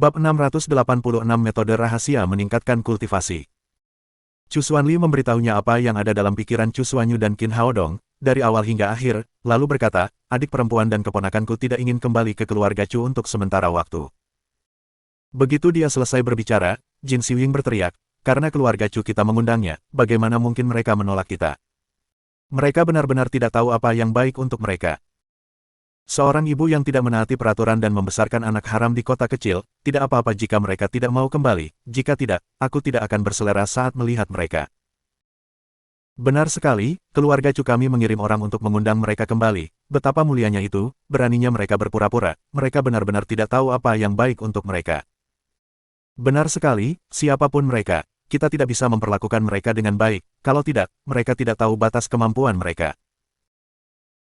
Bab 686 Metode Rahasia Meningkatkan Kultivasi. Chu Xuanli memberitahunya apa yang ada dalam pikiran Chu Xuanyu dan Qin Haodong, dari awal hingga akhir, lalu berkata, adik perempuan dan keponakanku tidak ingin kembali ke keluarga Chu untuk sementara waktu. Begitu dia selesai berbicara, Jin Xiuying berteriak, karena keluarga Chu kita mengundangnya, bagaimana mungkin mereka menolak kita? Mereka benar-benar tidak tahu apa yang baik untuk mereka. Seorang ibu yang tidak menaati peraturan dan membesarkan anak haram di kota kecil, tidak apa-apa jika mereka tidak mau kembali, jika tidak, aku tidak akan berselera saat melihat mereka. Benar sekali, keluarga Chu kami mengirim orang untuk mengundang mereka kembali, betapa mulianya itu, beraninya mereka berpura-pura, mereka benar-benar tidak tahu apa yang baik untuk mereka. Benar sekali, siapapun mereka, kita tidak bisa memperlakukan mereka dengan baik, kalau tidak, mereka tidak tahu batas kemampuan mereka.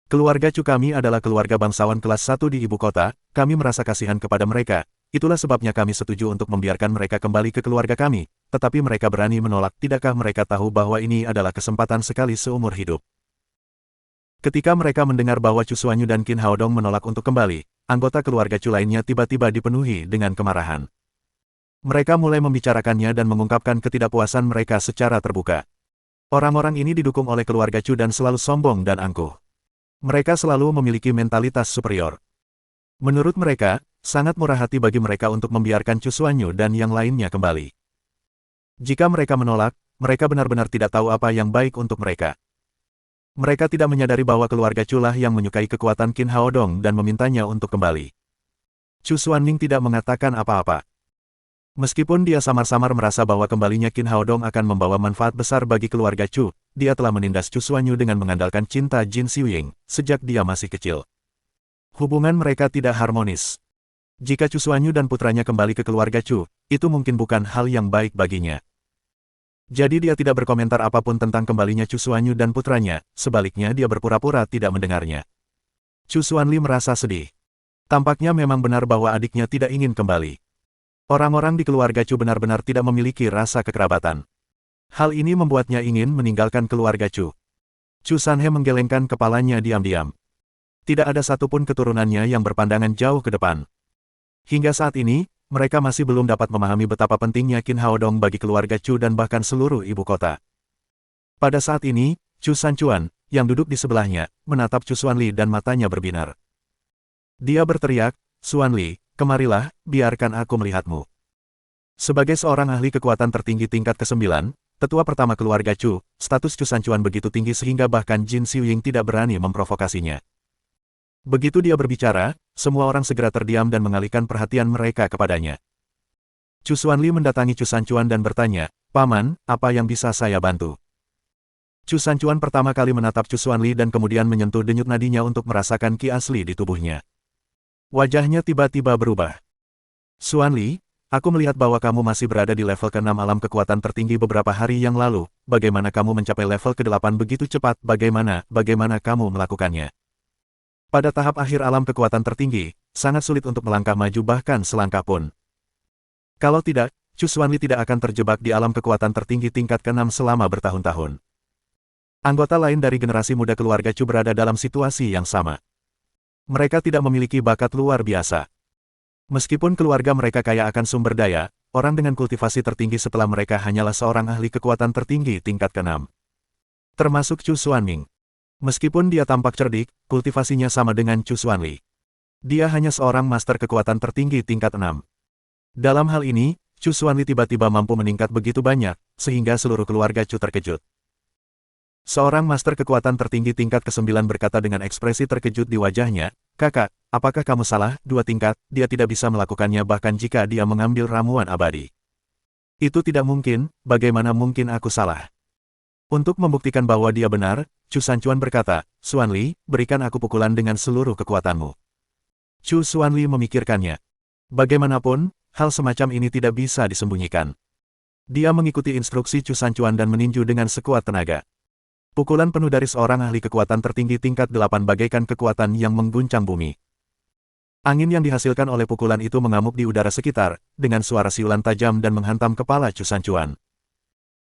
Keluarga Chu kami adalah keluarga bangsawan kelas 1 di ibu kota, kami merasa kasihan kepada mereka, itulah sebabnya kami setuju untuk membiarkan mereka kembali ke keluarga kami, tetapi mereka berani menolak, tidakkah mereka tahu bahwa ini adalah kesempatan sekali seumur hidup? Ketika mereka mendengar bahwa Chu Xuanyu dan Qin Haodong menolak untuk kembali, anggota keluarga Chu lainnya tiba-tiba dipenuhi dengan kemarahan. Mereka mulai membicarakannya dan mengungkapkan ketidakpuasan mereka secara terbuka. Orang-orang ini didukung oleh keluarga Chu dan selalu sombong dan angkuh. Mereka selalu memiliki mentalitas superior. Menurut mereka, sangat murah hati bagi mereka untuk membiarkan Chu Xuanyu dan yang lainnya kembali. Jika mereka menolak, mereka benar-benar tidak tahu apa yang baik untuk mereka. Mereka tidak menyadari bahwa keluarga Chu lah yang menyukai kekuatan Qin Haodong dan memintanya untuk kembali. Chu Xuanning tidak mengatakan apa-apa. Meskipun dia samar-samar merasa bahwa kembalinya Qin Haodong akan membawa manfaat besar bagi keluarga Chu, dia telah menindas Chu Xuanyu dengan mengandalkan cinta Jin Xiuying, sejak dia masih kecil. Hubungan mereka tidak harmonis. Jika Chu Xuanyu dan putranya kembali ke keluarga Chu, itu mungkin bukan hal yang baik baginya. Jadi dia tidak berkomentar apapun tentang kembalinya Chu Xuanyu dan putranya, sebaliknya dia berpura-pura tidak mendengarnya. Chu Xuanli merasa sedih. Tampaknya memang benar bahwa adiknya tidak ingin kembali. Orang-orang di keluarga Chu benar-benar tidak memiliki rasa kekerabatan. Hal ini membuatnya ingin meninggalkan keluarga Chu. Chu Sanhe menggelengkan kepalanya diam-diam. Tidak ada satupun keturunannya yang berpandangan jauh ke depan. Hingga saat ini, mereka masih belum dapat memahami betapa pentingnya Qin Haodong bagi keluarga Chu dan bahkan seluruh ibu kota. Pada saat ini, Chu Sanchuan, yang duduk di sebelahnya, menatap Chu Xuanli dan matanya berbinar. Dia berteriak, Xuanli, kemarilah, biarkan aku melihatmu. Sebagai seorang ahli kekuatan tertinggi tingkat ke-9, tetua pertama keluarga Chu, status Chu Sanchuan begitu tinggi sehingga bahkan Jin Xiuying tidak berani memprovokasinya. Begitu dia berbicara, semua orang segera terdiam dan mengalihkan perhatian mereka kepadanya. Chu Xuanli mendatangi Chu Sanchuan dan bertanya, Paman, apa yang bisa saya bantu? Chu Sanchuan pertama kali menatap Chu Xuanli dan kemudian menyentuh denyut nadinya untuk merasakan ki asli di tubuhnya. Wajahnya tiba-tiba berubah. Xuanli, aku melihat bahwa kamu masih berada di level ke-6 alam kekuatan tertinggi beberapa hari yang lalu. Bagaimana kamu mencapai level ke-8 begitu cepat? Bagaimana kamu melakukannya? Pada tahap akhir alam kekuatan tertinggi, sangat sulit untuk melangkah maju bahkan selangkah pun. Kalau tidak, Chu Xuanli tidak akan terjebak di alam kekuatan tertinggi tingkat ke-6 selama bertahun-tahun. Anggota lain dari generasi muda keluarga Chu berada dalam situasi yang sama. Mereka tidak memiliki bakat luar biasa. Meskipun keluarga mereka kaya akan sumber daya, orang dengan kultivasi tertinggi setelah mereka hanyalah seorang ahli kekuatan tertinggi tingkat ke-6. Termasuk Chu Xuanming. Meskipun dia tampak cerdik, kultivasinya sama dengan Chu Xuanli. Dia hanya seorang master kekuatan tertinggi tingkat 6. Dalam hal ini, Chu Xuanli tiba-tiba mampu meningkat begitu banyak, sehingga seluruh keluarga Chu terkejut. Seorang master kekuatan tertinggi tingkat ke-9 berkata dengan ekspresi terkejut di wajahnya, Kakak, apakah kamu salah? 2 tingkat, dia tidak bisa melakukannya bahkan jika dia mengambil ramuan abadi. Itu tidak mungkin, bagaimana mungkin aku salah? Untuk membuktikan bahwa dia benar, Chu Sanchuan berkata, Xuanli, berikan aku pukulan dengan seluruh kekuatanmu. Chu Xuanli memikirkannya. Bagaimanapun, hal semacam ini tidak bisa disembunyikan. Dia mengikuti instruksi Chu Sanchuan dan meninju dengan sekuat tenaga. Pukulan penuh dari seorang ahli kekuatan tertinggi tingkat 8 bagaikan kekuatan yang mengguncang bumi. Angin yang dihasilkan oleh pukulan itu mengamuk di udara sekitar, dengan suara siulan tajam dan menghantam kepala Chu Sanchuan.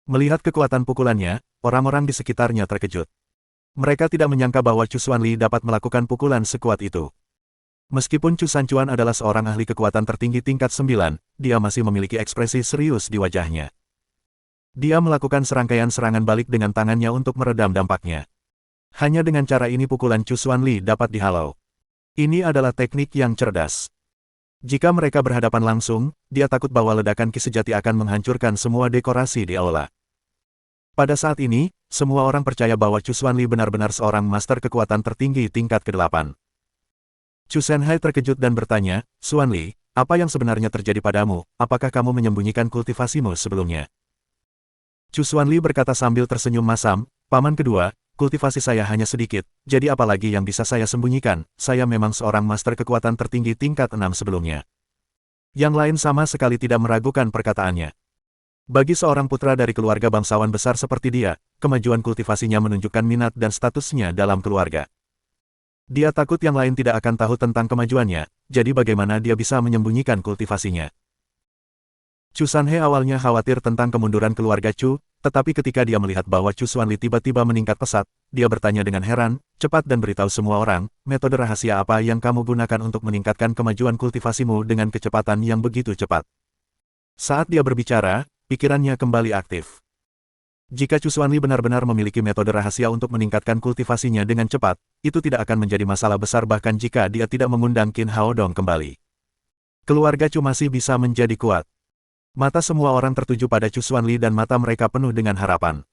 Melihat kekuatan pukulannya, orang-orang di sekitarnya terkejut. Mereka tidak menyangka bahwa Chu Xuanli dapat melakukan pukulan sekuat itu. Meskipun Chu Sanchuan adalah seorang ahli kekuatan tertinggi tingkat 9, dia masih memiliki ekspresi serius di wajahnya. Dia melakukan serangkaian serangan balik dengan tangannya untuk meredam dampaknya. Hanya dengan cara ini pukulan Chu Xuanli dapat dihalau. Ini adalah teknik yang cerdas. Jika mereka berhadapan langsung, dia takut bahwa ledakan ki sejati akan menghancurkan semua dekorasi di aula. Pada saat ini, semua orang percaya bahwa Chu Xuanli benar-benar seorang master kekuatan tertinggi tingkat ke-8. Chu Shenhai terkejut dan bertanya, Xuanli, apa yang sebenarnya terjadi padamu? Apakah kamu menyembunyikan kultivasimu sebelumnya? Chu Xuanli berkata sambil tersenyum masam, Paman kedua, kultivasi saya hanya sedikit, jadi apalagi yang bisa saya sembunyikan, saya memang seorang master kekuatan tertinggi tingkat 6 sebelumnya. Yang lain sama sekali tidak meragukan perkataannya. Bagi seorang putra dari keluarga bangsawan besar seperti dia, kemajuan kultivasinya menunjukkan minat dan statusnya dalam keluarga. Dia takut yang lain tidak akan tahu tentang kemajuannya, jadi bagaimana dia bisa menyembunyikan kultivasinya. Chu Sanhe awalnya khawatir tentang kemunduran keluarga Chu, tetapi ketika dia melihat bahwa Chu Xuanli tiba-tiba meningkat pesat, dia bertanya dengan heran, cepat dan beritahu semua orang, metode rahasia apa yang kamu gunakan untuk meningkatkan kemajuan kultivasimu dengan kecepatan yang begitu cepat. Saat dia berbicara, pikirannya kembali aktif. Jika Chu Xuanli benar-benar memiliki metode rahasia untuk meningkatkan kultivasinya dengan cepat, itu tidak akan menjadi masalah besar bahkan jika dia tidak mengundang Qin Haodong kembali. Keluarga Chu masih bisa menjadi kuat. Mata semua orang tertuju pada Chu Xuanli dan mata mereka penuh dengan harapan.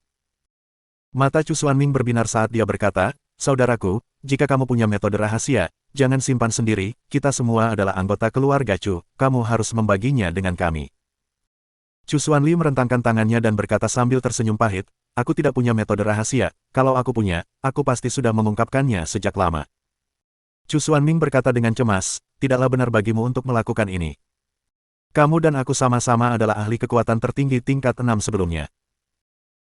Mata Chu Xuanming berbinar saat dia berkata, Saudaraku, jika kamu punya metode rahasia, jangan simpan sendiri, kita semua adalah anggota keluarga Chu, kamu harus membaginya dengan kami. Chu Xuanli merentangkan tangannya dan berkata sambil tersenyum pahit, aku tidak punya metode rahasia, kalau aku punya, aku pasti sudah mengungkapkannya sejak lama. Chu Xuanming berkata dengan cemas, tidaklah benar bagimu untuk melakukan ini. Kamu dan aku sama-sama adalah ahli kekuatan tertinggi tingkat 6 sebelumnya.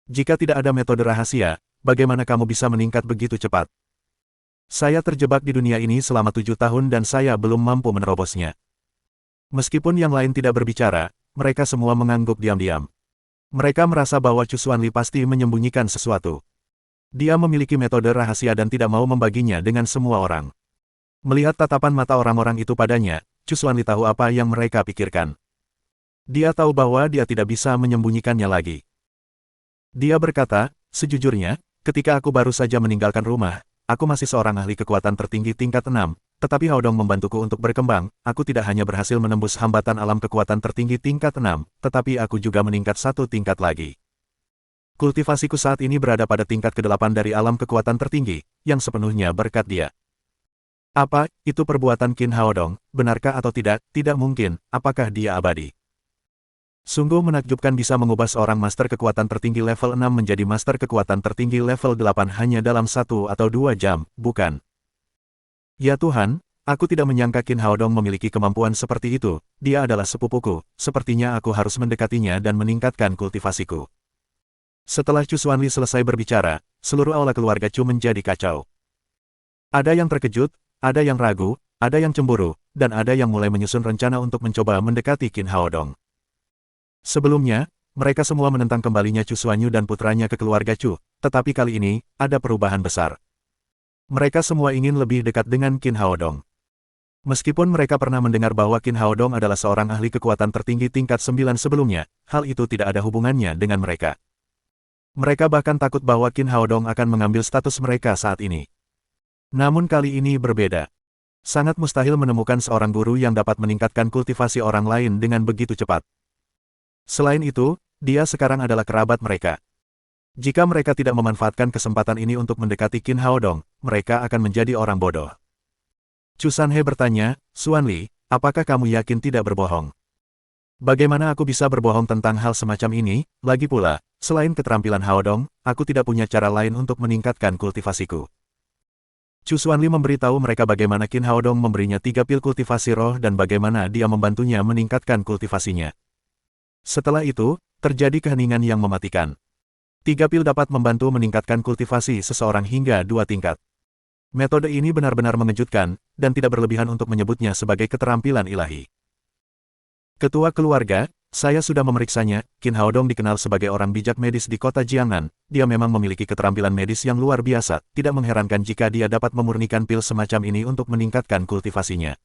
Jika tidak ada metode rahasia, bagaimana kamu bisa meningkat begitu cepat? Saya terjebak di dunia ini selama 7 tahun dan saya belum mampu menerobosnya. Meskipun yang lain tidak berbicara, mereka semua mengangguk diam-diam. Mereka merasa bahwa Chu Xuanli pasti menyembunyikan sesuatu. Dia memiliki metode rahasia dan tidak mau membaginya dengan semua orang. Melihat tatapan mata orang-orang itu padanya, Chu Xuanli tahu apa yang mereka pikirkan. Dia tahu bahwa dia tidak bisa menyembunyikannya lagi. Dia berkata, sejujurnya, ketika aku baru saja meninggalkan rumah, aku masih seorang ahli kekuatan tertinggi tingkat 6, tetapi Haodong membantuku untuk berkembang, aku tidak hanya berhasil menembus hambatan alam kekuatan tertinggi tingkat 6, tetapi aku juga meningkat satu tingkat lagi. Kultivasiku saat ini berada pada tingkat ke-8 dari alam kekuatan tertinggi, yang sepenuhnya berkat dia. Apa, itu perbuatan Qin Haodong, benarkah atau tidak? Tidak mungkin, apakah dia abadi? Sungguh menakjubkan bisa mengubah seorang master kekuatan tertinggi level 6 menjadi master kekuatan tertinggi level 8 hanya dalam 1 atau 2 jam, bukan? Ya Tuhan, aku tidak menyangka Qin Haodong memiliki kemampuan seperti itu, dia adalah sepupuku, sepertinya aku harus mendekatinya dan meningkatkan kultivasiku. Setelah Chu Xuanli selesai berbicara, seluruh aula keluarga Chu menjadi kacau. Ada yang terkejut, ada yang ragu, ada yang cemburu, dan ada yang mulai menyusun rencana untuk mencoba mendekati Qin Haodong. Sebelumnya, mereka semua menentang kembalinya Chu Xuanyu dan putranya ke keluarga Chu, tetapi kali ini, ada perubahan besar. Mereka semua ingin lebih dekat dengan Qin Haodong. Meskipun mereka pernah mendengar bahwa Qin Haodong adalah seorang ahli kekuatan tertinggi tingkat 9 sebelumnya, hal itu tidak ada hubungannya dengan mereka. Mereka bahkan takut bahwa Qin Haodong akan mengambil status mereka saat ini. Namun kali ini berbeda. Sangat mustahil menemukan seorang guru yang dapat meningkatkan kultivasi orang lain dengan begitu cepat. Selain itu, dia sekarang adalah kerabat mereka. Jika mereka tidak memanfaatkan kesempatan ini untuk mendekati Qin Haodong, mereka akan menjadi orang bodoh. Chu Sanhe bertanya, Xuanli, apakah kamu yakin tidak berbohong? Bagaimana aku bisa berbohong tentang hal semacam ini? Lagi pula, selain keterampilan Haodong, aku tidak punya cara lain untuk meningkatkan kultivasiku. Chu Xuanli memberitahu mereka bagaimana Qin Haodong memberinya 3 pil kultivasi roh dan bagaimana dia membantunya meningkatkan kultivasinya. Setelah itu, terjadi keheningan yang mematikan. 3 pil dapat membantu meningkatkan kultivasi seseorang hingga 2 tingkat. Metode ini benar-benar mengejutkan, dan tidak berlebihan untuk menyebutnya sebagai keterampilan ilahi. Ketua keluarga, Saya sudah memeriksanya. Qin Haodong dikenal sebagai orang bijak medis di kota Jiangnan. Dia memang memiliki keterampilan medis yang luar biasa. Tidak mengherankan jika dia dapat memurnikan pil semacam ini untuk meningkatkan kultivasinya.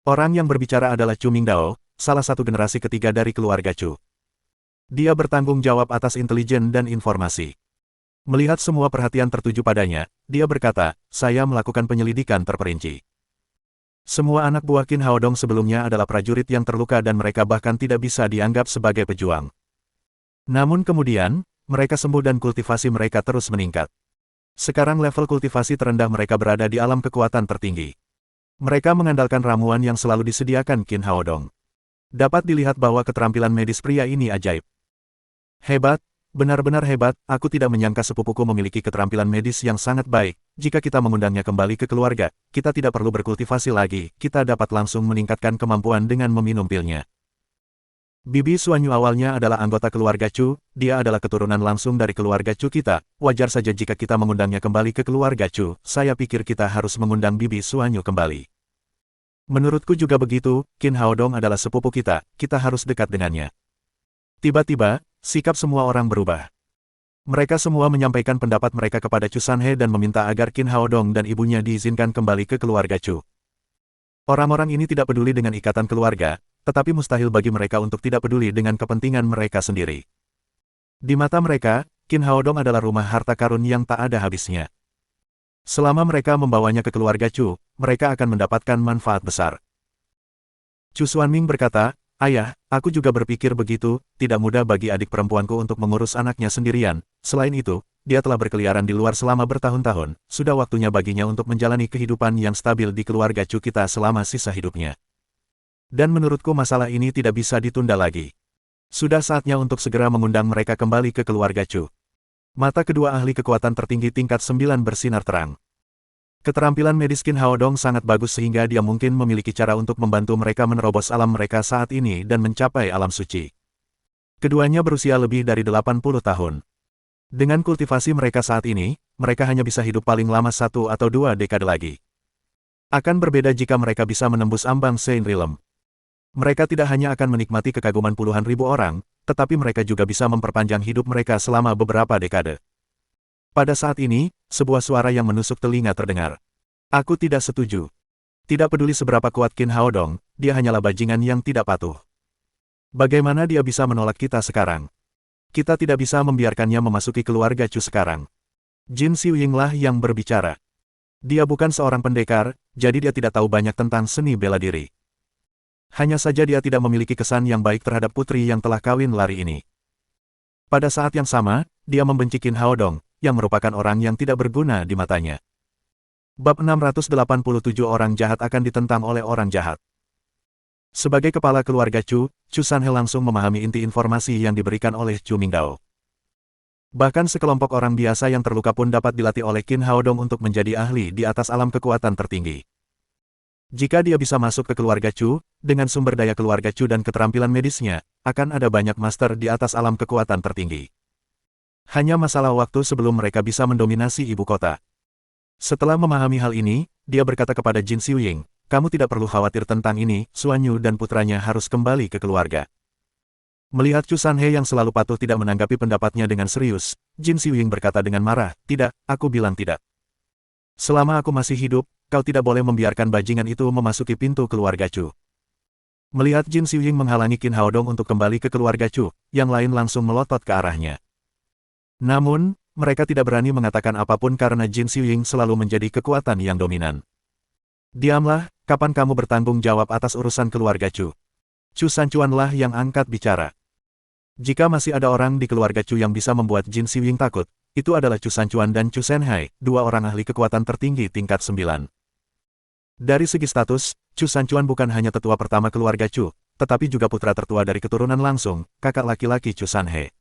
Orang yang berbicara adalah Chu Mingdao, salah satu generasi ketiga dari keluarga Chu. Dia bertanggung jawab atas intelijen dan informasi. Melihat semua perhatian tertuju padanya, dia berkata, saya melakukan penyelidikan terperinci. Semua anak buah Qin Haodong sebelumnya adalah prajurit yang terluka dan mereka bahkan tidak bisa dianggap sebagai pejuang. Namun kemudian, mereka sembuh dan kultivasi mereka terus meningkat. Sekarang level kultivasi terendah mereka berada di alam kekuatan tertinggi. Mereka mengandalkan ramuan yang selalu disediakan Qin Haodong. Dapat dilihat bahwa keterampilan medis pria ini ajaib. Hebat, benar-benar hebat, aku tidak menyangka sepupuku memiliki keterampilan medis yang sangat baik. Jika kita mengundangnya kembali ke keluarga, kita tidak perlu berkultivasi lagi, kita dapat langsung meningkatkan kemampuan dengan meminum pilnya. Bibi Xuanyu awalnya adalah anggota keluarga Chu, dia adalah keturunan langsung dari keluarga Chu kita, wajar saja jika kita mengundangnya kembali ke keluarga Chu, saya pikir kita harus mengundang Bibi Xuanyu kembali. Menurutku juga begitu, Qin Haodong adalah sepupu kita harus dekat dengannya. Tiba-tiba, sikap semua orang berubah. Mereka semua menyampaikan pendapat mereka kepada Chu Sanhe dan meminta agar Qin Haodong dan ibunya diizinkan kembali ke keluarga Chu. Orang-orang ini tidak peduli dengan ikatan keluarga, tetapi mustahil bagi mereka untuk tidak peduli dengan kepentingan mereka sendiri. Di mata mereka, Qin Haodong adalah rumah harta karun yang tak ada habisnya. Selama mereka membawanya ke keluarga Chu, mereka akan mendapatkan manfaat besar. Chu Xuanming berkata, Ayah, aku juga berpikir begitu, tidak mudah bagi adik perempuanku untuk mengurus anaknya sendirian. Selain itu, dia telah berkeliaran di luar selama bertahun-tahun, sudah waktunya baginya untuk menjalani kehidupan yang stabil di keluarga Chu kita selama sisa hidupnya. Dan menurutku masalah ini tidak bisa ditunda lagi. Sudah saatnya untuk segera mengundang mereka kembali ke keluarga Chu. Mata kedua ahli kekuatan tertinggi tingkat 9 bersinar terang. Keterampilan medis Qin Haodong sangat bagus sehingga dia mungkin memiliki cara untuk membantu mereka menerobos alam mereka saat ini dan mencapai alam suci. Keduanya berusia lebih dari 80 tahun. Dengan kultivasi mereka saat ini, mereka hanya bisa hidup paling lama 1 atau 2 dekade lagi. Akan berbeda jika mereka bisa menembus ambang Saint Realm. Mereka tidak hanya akan menikmati kekaguman puluhan ribu orang, tetapi mereka juga bisa memperpanjang hidup mereka selama beberapa dekade. Pada saat ini, sebuah suara yang menusuk telinga terdengar. Aku tidak setuju. Tidak peduli seberapa kuat Qin Haodong, dia hanyalah bajingan yang tidak patuh. Bagaimana dia bisa menolak kita sekarang? Kita tidak bisa membiarkannya memasuki keluarga Chu sekarang. Jin Xiuying lah yang berbicara. Dia bukan seorang pendekar, jadi dia tidak tahu banyak tentang seni bela diri. Hanya saja dia tidak memiliki kesan yang baik terhadap putri yang telah kawin lari ini. Pada saat yang sama, dia membenci Qin Haodong, yang merupakan orang yang tidak berguna di matanya. Bab 687 orang jahat akan ditentang oleh orang jahat. Sebagai kepala keluarga Chu, Chu Sanhe langsung memahami inti informasi yang diberikan oleh Chu Mingdao. Bahkan sekelompok orang biasa yang terluka pun dapat dilatih oleh Qin Haodong untuk menjadi ahli di atas alam kekuatan tertinggi. Jika dia bisa masuk ke keluarga Chu, dengan sumber daya keluarga Chu dan keterampilan medisnya, akan ada banyak master di atas alam kekuatan tertinggi. Hanya masalah waktu sebelum mereka bisa mendominasi ibu kota. Setelah memahami hal ini, dia berkata kepada Jin Xiuying, kamu tidak perlu khawatir tentang ini, Xuanyu dan putranya harus kembali ke keluarga. Melihat Chu Sanhe yang selalu patuh tidak menanggapi pendapatnya dengan serius, Jin Xiuying berkata dengan marah, tidak, aku bilang tidak. Selama aku masih hidup, kau tidak boleh membiarkan bajingan itu memasuki pintu keluarga Chu. Melihat Jin Xiuying menghalangi Qin Haodong untuk kembali ke keluarga Chu, yang lain langsung melotot ke arahnya. Namun, mereka tidak berani mengatakan apapun karena Jin Xiuying selalu menjadi kekuatan yang dominan. Diamlah, kapan kamu bertanggung jawab atas urusan keluarga Chu? Chu Sanchuanlah yang angkat bicara. Jika masih ada orang di keluarga Chu yang bisa membuat Jin Xiuying takut, itu adalah Chu Sanchuan dan Chu Shenhai, dua orang ahli kekuatan tertinggi tingkat 9. Dari segi status, Chu Sanchuan bukan hanya tetua pertama keluarga Chu, tetapi juga putra tertua dari keturunan langsung, kakak laki-laki Chu Sanhe.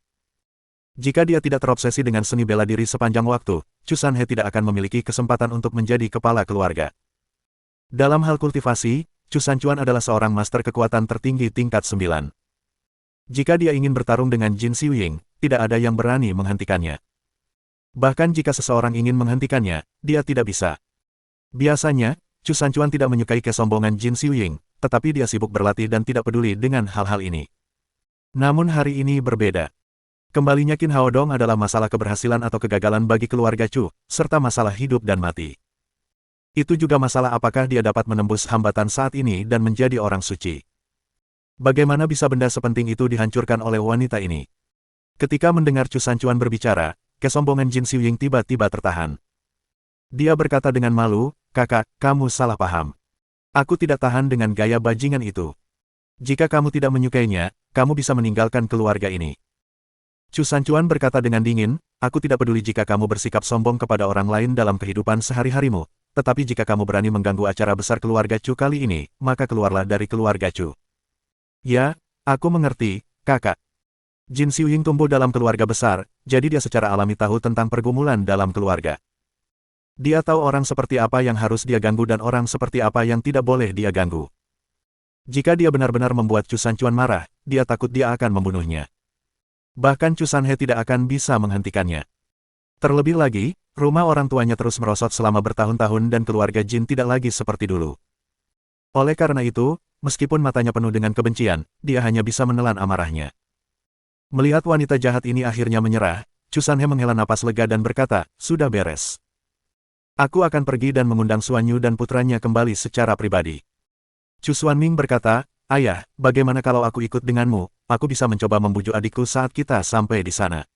Jika dia tidak terobsesi dengan seni bela diri sepanjang waktu, Chu Sanhe tidak akan memiliki kesempatan untuk menjadi kepala keluarga. Dalam hal kultivasi, Chu Sanchuan adalah seorang master kekuatan tertinggi tingkat 9. Jika dia ingin bertarung dengan Jin Xiuying, tidak ada yang berani menghentikannya. Bahkan jika seseorang ingin menghentikannya, dia tidak bisa. Biasanya, Chu Sanchuan tidak menyukai kesombongan Jin Xiuying, tetapi dia sibuk berlatih dan tidak peduli dengan hal-hal ini. Namun hari ini berbeda. Kembalinya Qin Haodong adalah masalah keberhasilan atau kegagalan bagi keluarga Chu, serta masalah hidup dan mati. Itu juga masalah apakah dia dapat menembus hambatan saat ini dan menjadi orang suci. Bagaimana bisa benda sepenting itu dihancurkan oleh wanita ini? Ketika mendengar Chu Sanchuan berbicara, kesombongan Jin Xiuying tiba-tiba tertahan. Dia berkata dengan malu, "Kakak, kamu salah paham. Aku tidak tahan dengan gaya bajingan itu. Jika kamu tidak menyukainya, kamu bisa meninggalkan keluarga ini." Chu Sanchuan berkata dengan dingin, "Aku tidak peduli jika kamu bersikap sombong kepada orang lain dalam kehidupan sehari-harimu, tetapi jika kamu berani mengganggu acara besar keluarga Chu kali ini, maka keluarlah dari keluarga Chu." "Ya, aku mengerti, kakak." Jin Xiuying tumbuh dalam keluarga besar, jadi dia secara alami tahu tentang pergumulan dalam keluarga. Dia tahu orang seperti apa yang harus dia ganggu dan orang seperti apa yang tidak boleh dia ganggu. Jika dia benar-benar membuat Chu Sanchuan marah, dia takut dia akan membunuhnya. Bahkan Chu Sanhe tidak akan bisa menghentikannya. Terlebih lagi, rumah orang tuanya terus merosot selama bertahun-tahun dan keluarga Jin tidak lagi seperti dulu. Oleh karena itu, meskipun matanya penuh dengan kebencian, dia hanya bisa menelan amarahnya. Melihat wanita jahat ini akhirnya menyerah, Chu Sanhe menghela napas lega dan berkata, "Sudah beres. Aku akan pergi dan mengundang Xuanyu dan putranya kembali secara pribadi." Chu Xuanming berkata, "Ayah, bagaimana kalau aku ikut denganmu? Aku bisa mencoba membujuk adikku saat kita sampai di sana."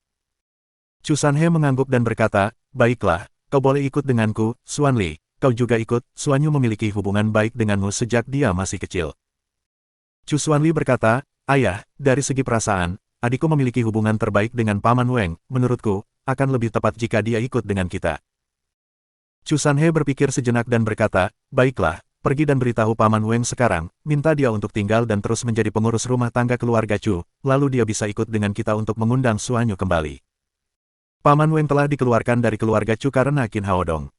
Chu Sanhe mengangguk dan berkata, "Baiklah, kau boleh ikut denganku, Xuanli. Kau juga ikut, Xuanyu memiliki hubungan baik denganmu sejak dia masih kecil." Chu Xuanli berkata, "Ayah, dari segi perasaan, adikku memiliki hubungan terbaik dengan Paman Weng, menurutku, akan lebih tepat jika dia ikut dengan kita." Chu Sanhe berpikir sejenak dan berkata, "Baiklah, pergi dan beritahu Paman Weng sekarang, minta dia untuk tinggal dan terus menjadi pengurus rumah tangga keluarga Chu, lalu dia bisa ikut dengan kita untuk mengundang Xuanyu kembali." Paman Weng telah dikeluarkan dari keluarga Chu karena Qin Haodong.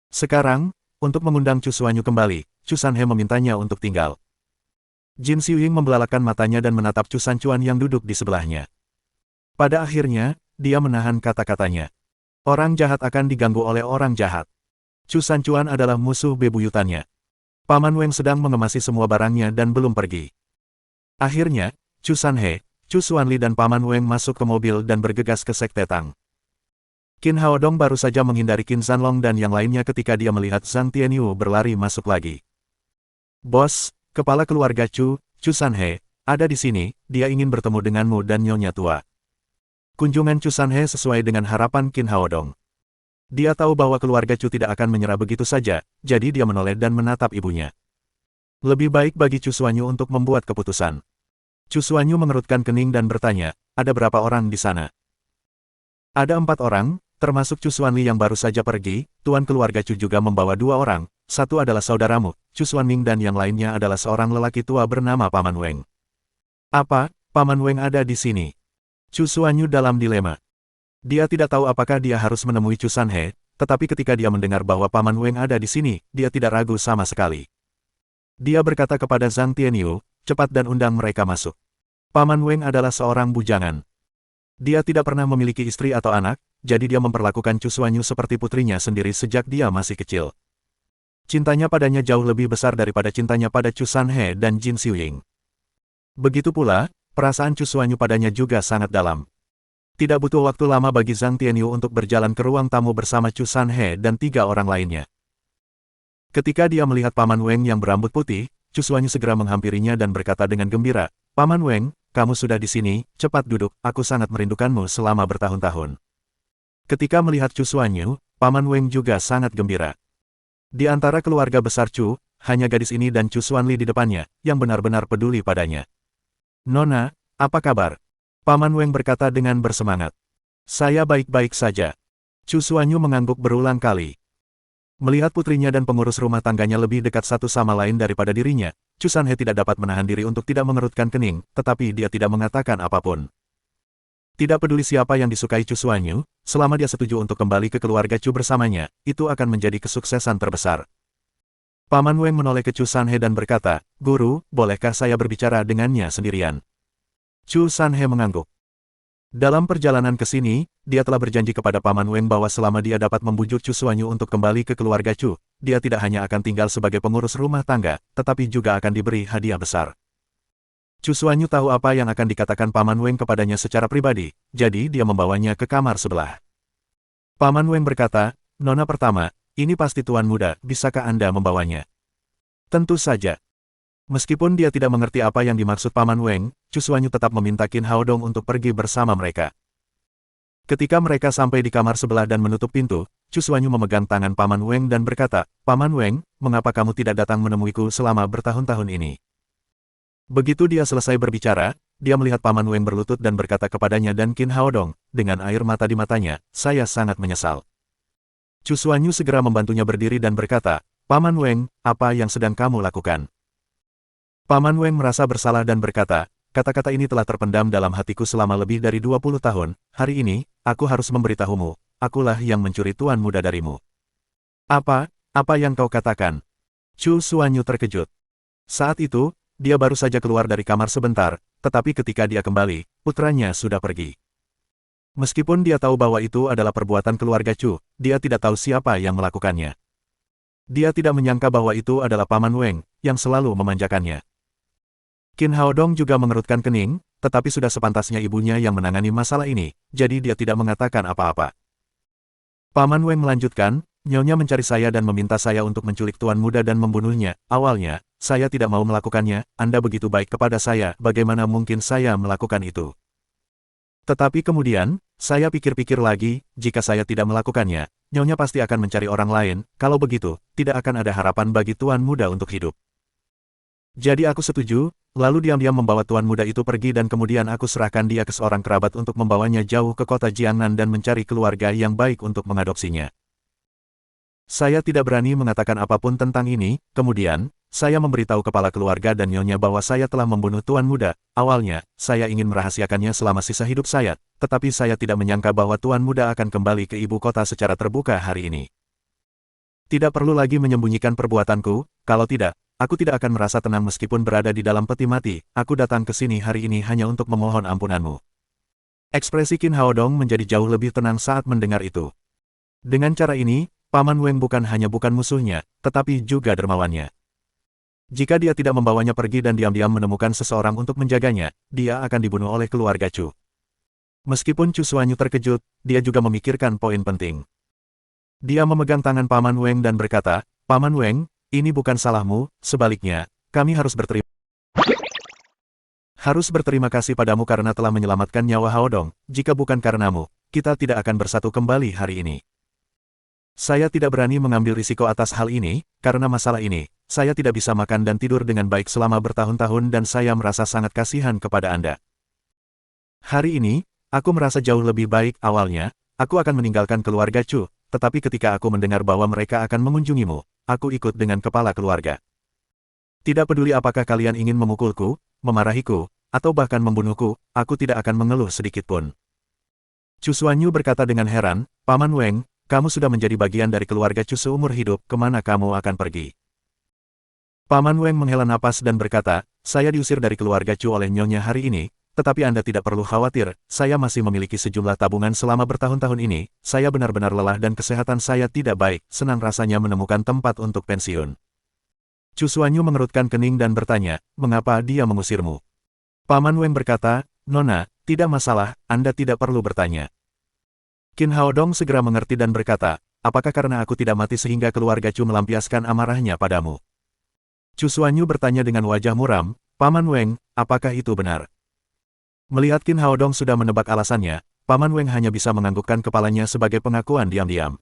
Sekarang, untuk mengundang Chu Xuanyu kembali, Chu Sanhe memintanya untuk tinggal. Jin Xiuying membelalakan matanya dan menatap Chu Sanchuan yang duduk di sebelahnya. Pada akhirnya, dia menahan kata-katanya. Orang jahat akan diganggu oleh orang jahat. Chu Sanchuan adalah musuh bebuyutannya. Paman Weng sedang mengemasi semua barangnya dan belum pergi. Akhirnya, Chu Sanhe, Chu Xuanli dan Paman Weng masuk ke mobil dan bergegas ke Sekte Tang. Qin Haodong baru saja menghindari Qin Zanlong dan yang lainnya ketika dia melihat Zhang Tianyu berlari masuk lagi. "Bos, kepala keluarga Chu, Chu Sanhe, ada di sini, dia ingin bertemu denganmu dan Nyonya Tua." Kunjungan Chu Sanhe sesuai dengan harapan Qin Haodong. Dia tahu bahwa keluarga Chu tidak akan menyerah begitu saja, jadi dia menoleh dan menatap ibunya. Lebih baik bagi Chu Xuanyu untuk membuat keputusan. Chu Xuanyu mengerutkan kening dan bertanya, "Ada berapa orang di sana?" "Ada 4 orang, termasuk Chu Xuanli yang baru saja pergi, tuan keluarga Chu juga membawa 2 orang, satu adalah saudaramu, Chu Xuanming dan yang lainnya adalah seorang lelaki tua bernama Paman Weng." "Apa, Paman Weng ada di sini?" Chu Xuanyu dalam dilema. Dia tidak tahu apakah dia harus menemui Chu Sanhe, tetapi ketika dia mendengar bahwa Paman Weng ada di sini, dia tidak ragu sama sekali. Dia berkata kepada Zhang Tianyu, "Cepat dan undang mereka masuk." Paman Weng adalah seorang bujangan. Dia tidak pernah memiliki istri atau anak, jadi dia memperlakukan Chu Xuanyu seperti putrinya sendiri sejak dia masih kecil. Cintanya padanya jauh lebih besar daripada cintanya pada Chu Sanhe dan Jin Xiuying. Begitu pula, perasaan Chu Xuanyu padanya juga sangat dalam. Tidak butuh waktu lama bagi Zhang Tianyu untuk berjalan ke ruang tamu bersama Chu Sanhe dan 3 orang lainnya. Ketika dia melihat Paman Weng yang berambut putih, Chu Xuanyu segera menghampirinya dan berkata dengan gembira, "Paman Weng, kamu sudah di sini, cepat duduk, aku sangat merindukanmu selama bertahun-tahun." Ketika melihat Chu Xuanyu, Paman Weng juga sangat gembira. Di antara keluarga besar Chu, hanya gadis ini dan Chu Xuanli di depannya, yang benar-benar peduli padanya. "Nona, apa kabar?" Paman Weng berkata dengan bersemangat. "Saya baik-baik saja." Chu Xuanyu mengangguk berulang kali. Melihat putrinya dan pengurus rumah tangganya lebih dekat satu sama lain daripada dirinya, Chu Sanhe tidak dapat menahan diri untuk tidak mengerutkan kening, tetapi dia tidak mengatakan apapun. Tidak peduli siapa yang disukai Chu Xuanyu, selama dia setuju untuk kembali ke keluarga Chu bersamanya, itu akan menjadi kesuksesan terbesar. Paman Weng menoleh ke Chu Sanhe dan berkata, "Guru, bolehkah saya berbicara dengannya sendirian?" Chu Sanhe mengangguk. Dalam perjalanan ke sini, dia telah berjanji kepada Paman Weng bahwa selama dia dapat membujuk Chu Xuanyu untuk kembali ke keluarga Chu, dia tidak hanya akan tinggal sebagai pengurus rumah tangga, tetapi juga akan diberi hadiah besar. Chu Xuanyu tahu apa yang akan dikatakan Paman Weng kepadanya secara pribadi, jadi dia membawanya ke kamar sebelah. Paman Weng berkata, "Nona pertama, ini pasti tuan muda, bisakah Anda membawanya?" Tentu saja. Meskipun dia tidak mengerti apa yang dimaksud Paman Weng, Chu Xuanyu tetap meminta Qin Haodong untuk pergi bersama mereka. Ketika mereka sampai di kamar sebelah dan menutup pintu, Chu Xuanyu memegang tangan Paman Weng dan berkata, "Paman Weng, mengapa kamu tidak datang menemuiku selama bertahun-tahun ini?" Begitu dia selesai berbicara, dia melihat Paman Weng berlutut dan berkata kepadanya dan Qin Haodong, dengan air mata di matanya, "Saya sangat menyesal." Chu Xuanyu segera membantunya berdiri dan berkata, "Paman Weng, apa yang sedang kamu lakukan?" Paman Weng merasa bersalah dan berkata, "Kata-kata ini telah terpendam dalam hatiku selama lebih dari 20 tahun, hari ini, aku harus memberitahumu, akulah yang mencuri tuan muda darimu." "Apa? Apa yang kau katakan?" Chu Xuanyu terkejut. Saat itu, dia baru saja keluar dari kamar sebentar, tetapi ketika dia kembali, putranya sudah pergi. Meskipun dia tahu bahwa itu adalah perbuatan keluarga Chu, dia tidak tahu siapa yang melakukannya. Dia tidak menyangka bahwa itu adalah Paman Weng, yang selalu memanjakannya. Qin Haodong juga mengerutkan kening, tetapi sudah sepantasnya ibunya yang menangani masalah ini, jadi dia tidak mengatakan apa-apa. Paman Weng melanjutkan, "Nyonya mencari saya dan meminta saya untuk menculik tuan muda dan membunuhnya. Awalnya, saya tidak mau melakukannya, Anda begitu baik kepada saya, bagaimana mungkin saya melakukan itu? Tetapi kemudian, saya pikir-pikir lagi, jika saya tidak melakukannya, Nyonya pasti akan mencari orang lain, kalau begitu, tidak akan ada harapan bagi tuan muda untuk hidup. Jadi aku setuju, lalu diam-diam membawa tuan muda itu pergi dan kemudian aku serahkan dia ke seorang kerabat untuk membawanya jauh ke kota Jiangnan dan mencari keluarga yang baik untuk mengadopsinya. Saya tidak berani mengatakan apapun tentang ini, kemudian, saya memberitahu kepala keluarga dan nyonya bahwa saya telah membunuh tuan muda. Awalnya, saya ingin merahasiakannya selama sisa hidup saya, tetapi saya tidak menyangka bahwa tuan muda akan kembali ke ibu kota secara terbuka hari ini. Tidak perlu lagi menyembunyikan perbuatanku, kalau tidak, aku tidak akan merasa tenang meskipun berada di dalam peti mati. Aku datang ke sini hari ini hanya untuk memohon ampunanmu." Ekspresi Qin Haodong menjadi jauh lebih tenang saat mendengar itu. Dengan cara ini, Paman Weng bukan hanya bukan musuhnya, tetapi juga dermawannya. Jika dia tidak membawanya pergi dan diam-diam menemukan seseorang untuk menjaganya, dia akan dibunuh oleh keluarga Chu. Meskipun Chu Xuanyu terkejut, dia juga memikirkan poin penting. Dia memegang tangan Paman Weng dan berkata, "Paman Weng, ini bukan salahmu, sebaliknya, kami harus berterima kasih padamu karena telah menyelamatkan nyawa Haodong, jika bukan karenamu, kita tidak akan bersatu kembali hari ini. Saya tidak berani mengambil risiko atas hal ini, karena masalah ini, saya tidak bisa makan dan tidur dengan baik selama bertahun-tahun dan saya merasa sangat kasihan kepada Anda. Hari ini, aku merasa jauh lebih baik. Awalnya, aku akan meninggalkan keluarga Chu, tetapi ketika aku mendengar bahwa mereka akan mengunjungimu, aku ikut dengan kepala keluarga. Tidak peduli apakah kalian ingin memukulku, memarahiku, atau bahkan membunuhku, aku tidak akan mengeluh sedikit pun." Chu Xuanyu berkata dengan heran, "Paman Weng, kamu sudah menjadi bagian dari keluarga Chu seumur hidup, kemana kamu akan pergi?" Paman Weng menghela napas dan berkata, "Saya diusir dari keluarga Chu oleh nyonya hari ini, tetapi Anda tidak perlu khawatir, saya masih memiliki sejumlah tabungan selama bertahun-tahun ini, saya benar-benar lelah dan kesehatan saya tidak baik, senang rasanya menemukan tempat untuk pensiun." Chu Xuanyu mengerutkan kening dan bertanya, "Mengapa dia mengusirmu?" Paman Weng berkata, "Nona, tidak masalah, Anda tidak perlu bertanya." Qin Haodong segera mengerti dan berkata, "Apakah karena aku tidak mati sehingga keluarga Chu melampiaskan amarahnya padamu?" Chu Xuanyu bertanya dengan wajah muram, "Paman Weng, apakah itu benar?" Melihat Qin Haodong sudah menebak alasannya, Paman Weng hanya bisa menganggukkan kepalanya sebagai pengakuan diam-diam.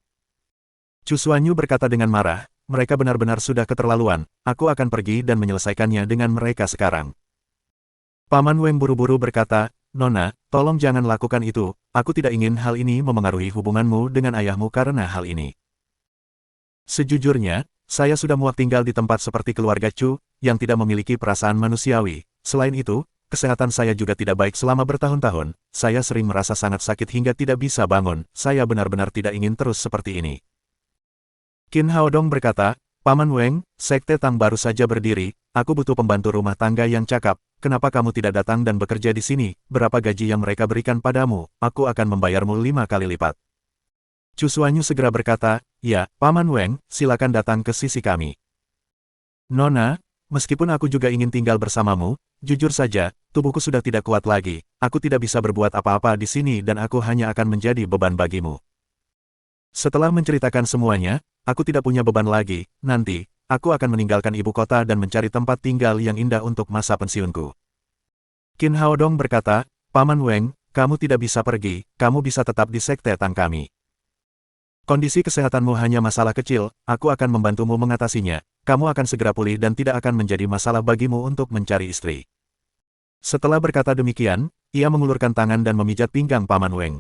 Chu Xuanyu berkata dengan marah, "Mereka benar-benar sudah keterlaluan, aku akan pergi dan menyelesaikannya dengan mereka sekarang." Paman Weng buru-buru berkata, "Nona, tolong jangan lakukan itu, aku tidak ingin hal ini memengaruhi hubunganmu dengan ayahmu karena hal ini. Sejujurnya, saya sudah muak tinggal di tempat seperti keluarga Chu, yang tidak memiliki perasaan manusiawi. Selain itu, kesehatan saya juga tidak baik selama bertahun-tahun, saya sering merasa sangat sakit hingga tidak bisa bangun, saya benar-benar tidak ingin terus seperti ini." Qin Haodong berkata, "Paman Weng, Sekte Tang baru saja berdiri, aku butuh pembantu rumah tangga yang cakap, kenapa kamu tidak datang dan bekerja di sini, berapa gaji yang mereka berikan padamu, aku akan membayarmu 5 kali lipat." Chu Xuanyu segera berkata, "Ya, Paman Weng, silakan datang ke sisi kami." "Nona, Meskipun aku juga ingin tinggal bersamamu, jujur saja, tubuhku sudah tidak kuat lagi, aku tidak bisa berbuat apa-apa di sini dan aku hanya akan menjadi beban bagimu. Setelah menceritakan semuanya, aku tidak punya beban lagi, nanti, aku akan meninggalkan ibu kota dan mencari tempat tinggal yang indah untuk masa pensiunku. Qin Haodong berkata, Paman Weng, kamu tidak bisa pergi, kamu bisa tetap di Sekte Tang kami. Kondisi kesehatanmu hanya masalah kecil, aku akan membantumu mengatasinya, kamu akan segera pulih dan tidak akan menjadi masalah bagimu untuk mencari istri. Setelah berkata demikian, ia mengulurkan tangan dan memijat pinggang Paman Weng.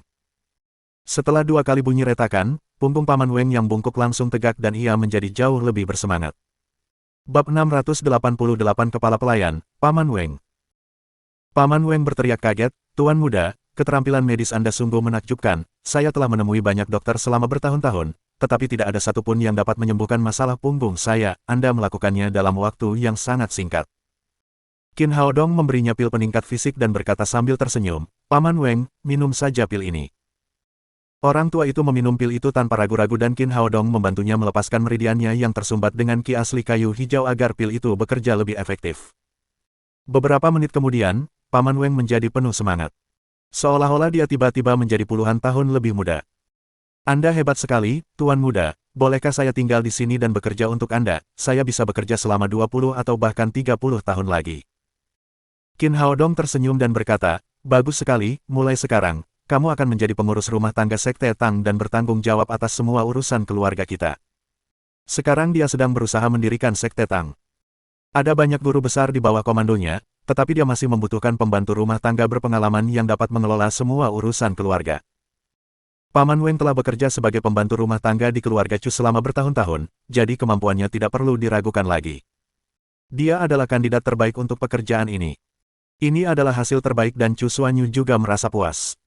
Setelah 2 kali bunyi retakan, punggung Paman Weng yang bungkuk langsung tegak dan ia menjadi jauh lebih bersemangat. Bab 688 Kepala Pelayan, Paman Weng. Paman Weng berteriak kaget, Tuan Muda, keterampilan medis Anda sungguh menakjubkan, saya telah menemui banyak dokter selama bertahun-tahun, tetapi tidak ada satupun yang dapat menyembuhkan masalah punggung saya, Anda melakukannya dalam waktu yang sangat singkat. Qin Haodong memberinya pil peningkat fisik dan berkata sambil tersenyum, Paman Weng, minum saja pil ini. Orang tua itu meminum pil itu tanpa ragu-ragu dan Qin Haodong membantunya melepaskan meridiannya yang tersumbat dengan ki asli kayu hijau agar pil itu bekerja lebih efektif. Beberapa menit kemudian, Paman Weng menjadi penuh semangat. Seolah-olah dia tiba-tiba menjadi puluhan tahun lebih muda. Anda hebat sekali, Tuan Muda. Bolehkah saya tinggal di sini dan bekerja untuk Anda? Saya bisa bekerja selama 20 atau bahkan 30 tahun lagi. Qin Haodong tersenyum dan berkata, bagus sekali, mulai sekarang, kamu akan menjadi pengurus rumah tangga Sekte Tang dan bertanggung jawab atas semua urusan keluarga kita. Sekarang dia sedang berusaha mendirikan Sekte Tang. Ada banyak guru besar di bawah komandonya, tetapi dia masih membutuhkan pembantu rumah tangga berpengalaman yang dapat mengelola semua urusan keluarga. Paman Weng telah bekerja sebagai pembantu rumah tangga di keluarga Chu selama bertahun-tahun, jadi kemampuannya tidak perlu diragukan lagi. Dia adalah kandidat terbaik untuk pekerjaan ini. Ini adalah hasil terbaik dan Chu Xuanyu juga merasa puas.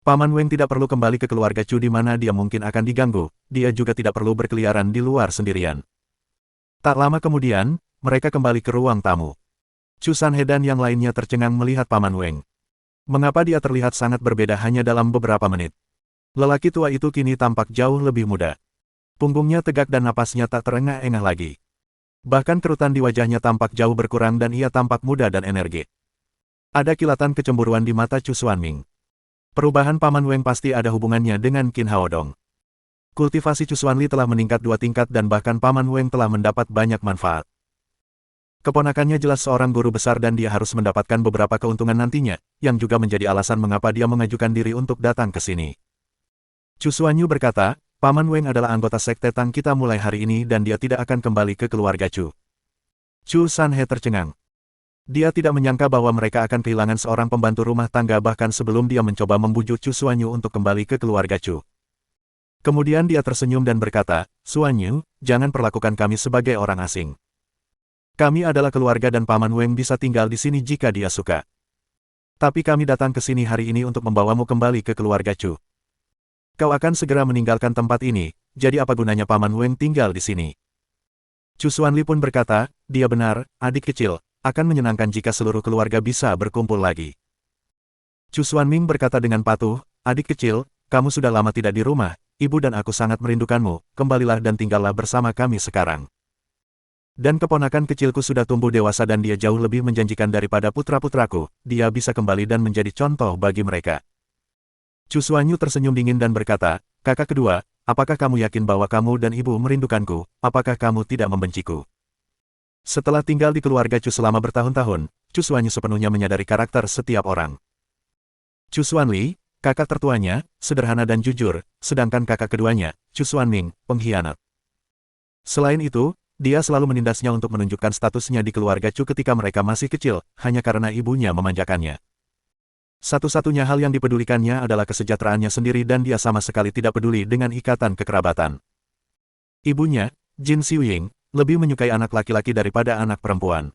Paman Weng tidak perlu kembali ke keluarga Chu di mana dia mungkin akan diganggu, dia juga tidak perlu berkeliaran di luar sendirian. Tak lama kemudian, mereka kembali ke ruang tamu. Chu Sanhe dan yang lainnya tercengang melihat Paman Weng. Mengapa dia terlihat sangat berbeda hanya dalam beberapa menit? Lelaki tua itu kini tampak jauh lebih muda. Punggungnya tegak dan napasnya tak terengah-engah lagi. Bahkan kerutan di wajahnya tampak jauh berkurang dan ia tampak muda dan energi. Ada kilatan kecemburuan di mata Chu Xuanming. Perubahan Paman Weng pasti ada hubungannya dengan Qin Haodong. Kultivasi Chu Xuanli telah meningkat 2 tingkat dan bahkan Paman Weng telah mendapat banyak manfaat. Keponakannya jelas seorang guru besar dan dia harus mendapatkan beberapa keuntungan nantinya, yang juga menjadi alasan mengapa dia mengajukan diri untuk datang ke sini. Chu Xuanyu berkata, Paman Weng adalah anggota Sekte Tang kita mulai hari ini dan dia tidak akan kembali ke keluarga Chu. Chu Sanhe tercengang. Dia tidak menyangka bahwa mereka akan kehilangan seorang pembantu rumah tangga bahkan sebelum dia mencoba membujuk Chu Xuanyu untuk kembali ke keluarga Chu. Kemudian dia tersenyum dan berkata, Xuanyu, jangan perlakukan kami sebagai orang asing. Kami adalah keluarga dan Paman Weng bisa tinggal di sini jika dia suka. Tapi kami datang ke sini hari ini untuk membawamu kembali ke keluarga Chu. Kau akan segera meninggalkan tempat ini, jadi apa gunanya Paman Weng tinggal di sini? Chu Xuanli pun berkata, dia benar, adik kecil, akan menyenangkan jika seluruh keluarga bisa berkumpul lagi. Chu Xuanming berkata dengan patuh, adik kecil, kamu sudah lama tidak di rumah, ibu dan aku sangat merindukanmu, kembalilah dan tinggallah bersama kami sekarang. Dan keponakan kecilku sudah tumbuh dewasa dan dia jauh lebih menjanjikan daripada putra-putraku, dia bisa kembali dan menjadi contoh bagi mereka. Chu Xuanyu tersenyum dingin dan berkata, kakak kedua, apakah kamu yakin bahwa kamu dan ibu merindukanku, apakah kamu tidak membenciku? Setelah tinggal di keluarga Chu selama bertahun-tahun, Chu Xuanyu sepenuhnya menyadari karakter setiap orang. Chu Xuanli, kakak tertuanya, sederhana dan jujur, sedangkan kakak keduanya, Chu Xuanming, pengkhianat. Selain itu, dia selalu menindasnya untuk menunjukkan statusnya di keluarga Chu ketika mereka masih kecil, hanya karena ibunya memanjakannya. Satu-satunya hal yang dipedulikannya adalah kesejahteraannya sendiri dan dia sama sekali tidak peduli dengan ikatan kekerabatan. Ibunya, Jin Xiuying, lebih menyukai anak laki-laki daripada anak perempuan.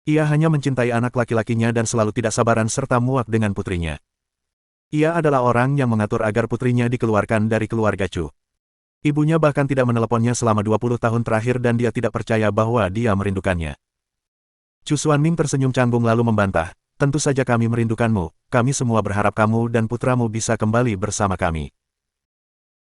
Ia hanya mencintai anak laki-lakinya dan selalu tidak sabaran serta muak dengan putrinya. Ia adalah orang yang mengatur agar putrinya dikeluarkan dari keluarga Chu. Ibunya bahkan tidak meneleponnya selama 20 tahun terakhir dan dia tidak percaya bahwa dia merindukannya. Chu Xuanming tersenyum canggung lalu membantah, tentu saja kami merindukanmu, kami semua berharap kamu dan putramu bisa kembali bersama kami.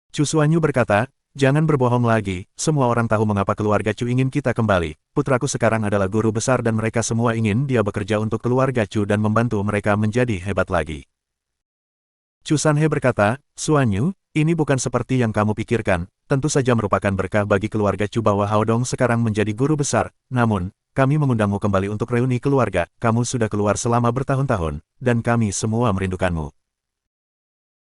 Chu Xuanyu berkata, Jangan berbohong lagi, semua orang tahu mengapa keluarga Chu ingin kita kembali. Putraku sekarang adalah guru besar dan mereka semua ingin dia bekerja untuk keluarga Chu dan membantu mereka menjadi hebat lagi. Chu Sanhe berkata, Xuan Yu, ini bukan seperti yang kamu pikirkan, tentu saja merupakan berkah bagi keluarga Chu bahwa Hao Dong sekarang menjadi guru besar, namun, kami mengundangmu kembali untuk reuni keluarga, kamu sudah keluar selama bertahun-tahun, dan kami semua merindukanmu.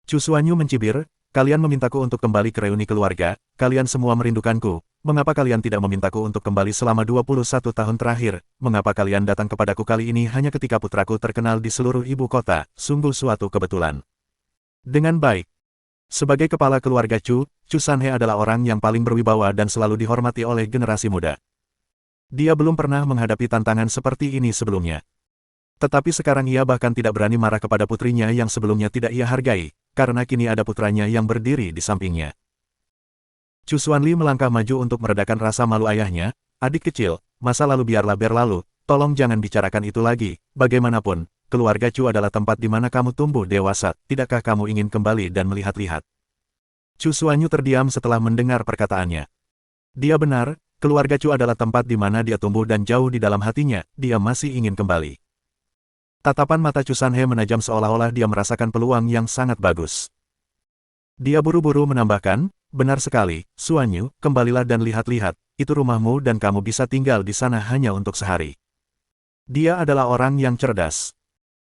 Chu Xuan Yu mencibir, kalian memintaku untuk kembali ke reuni keluarga, kalian semua merindukanku, mengapa kalian tidak memintaku untuk kembali selama 21 tahun terakhir, mengapa kalian datang kepadaku kali ini hanya ketika putraku terkenal di seluruh ibu kota, sungguh suatu kebetulan. Dengan baik. Sebagai kepala keluarga Chu, Chu Sanhe adalah orang yang paling berwibawa dan selalu dihormati oleh generasi muda. Dia belum pernah menghadapi tantangan seperti ini sebelumnya. Tetapi sekarang ia bahkan tidak berani marah kepada putrinya yang sebelumnya tidak ia hargai, karena kini ada putranya yang berdiri di sampingnya. Chu Xuanli melangkah maju untuk meredakan rasa malu ayahnya, adik kecil, masa lalu biarlah berlalu, tolong jangan bicarakan itu lagi, bagaimanapun, keluarga Chu adalah tempat di mana kamu tumbuh dewasa, tidakkah kamu ingin kembali dan melihat-lihat? Chu Xuanyu terdiam setelah mendengar perkataannya. Dia benar, keluarga Chu adalah tempat di mana dia tumbuh dan jauh di dalam hatinya, dia masih ingin kembali. Tatapan mata Chu Sanhe menajam seolah-olah dia merasakan peluang yang sangat bagus. Dia buru-buru menambahkan, benar sekali, Xuan Yu, kembalilah dan lihat-lihat, itu rumahmu dan kamu bisa tinggal di sana hanya untuk sehari. Dia adalah orang yang cerdas.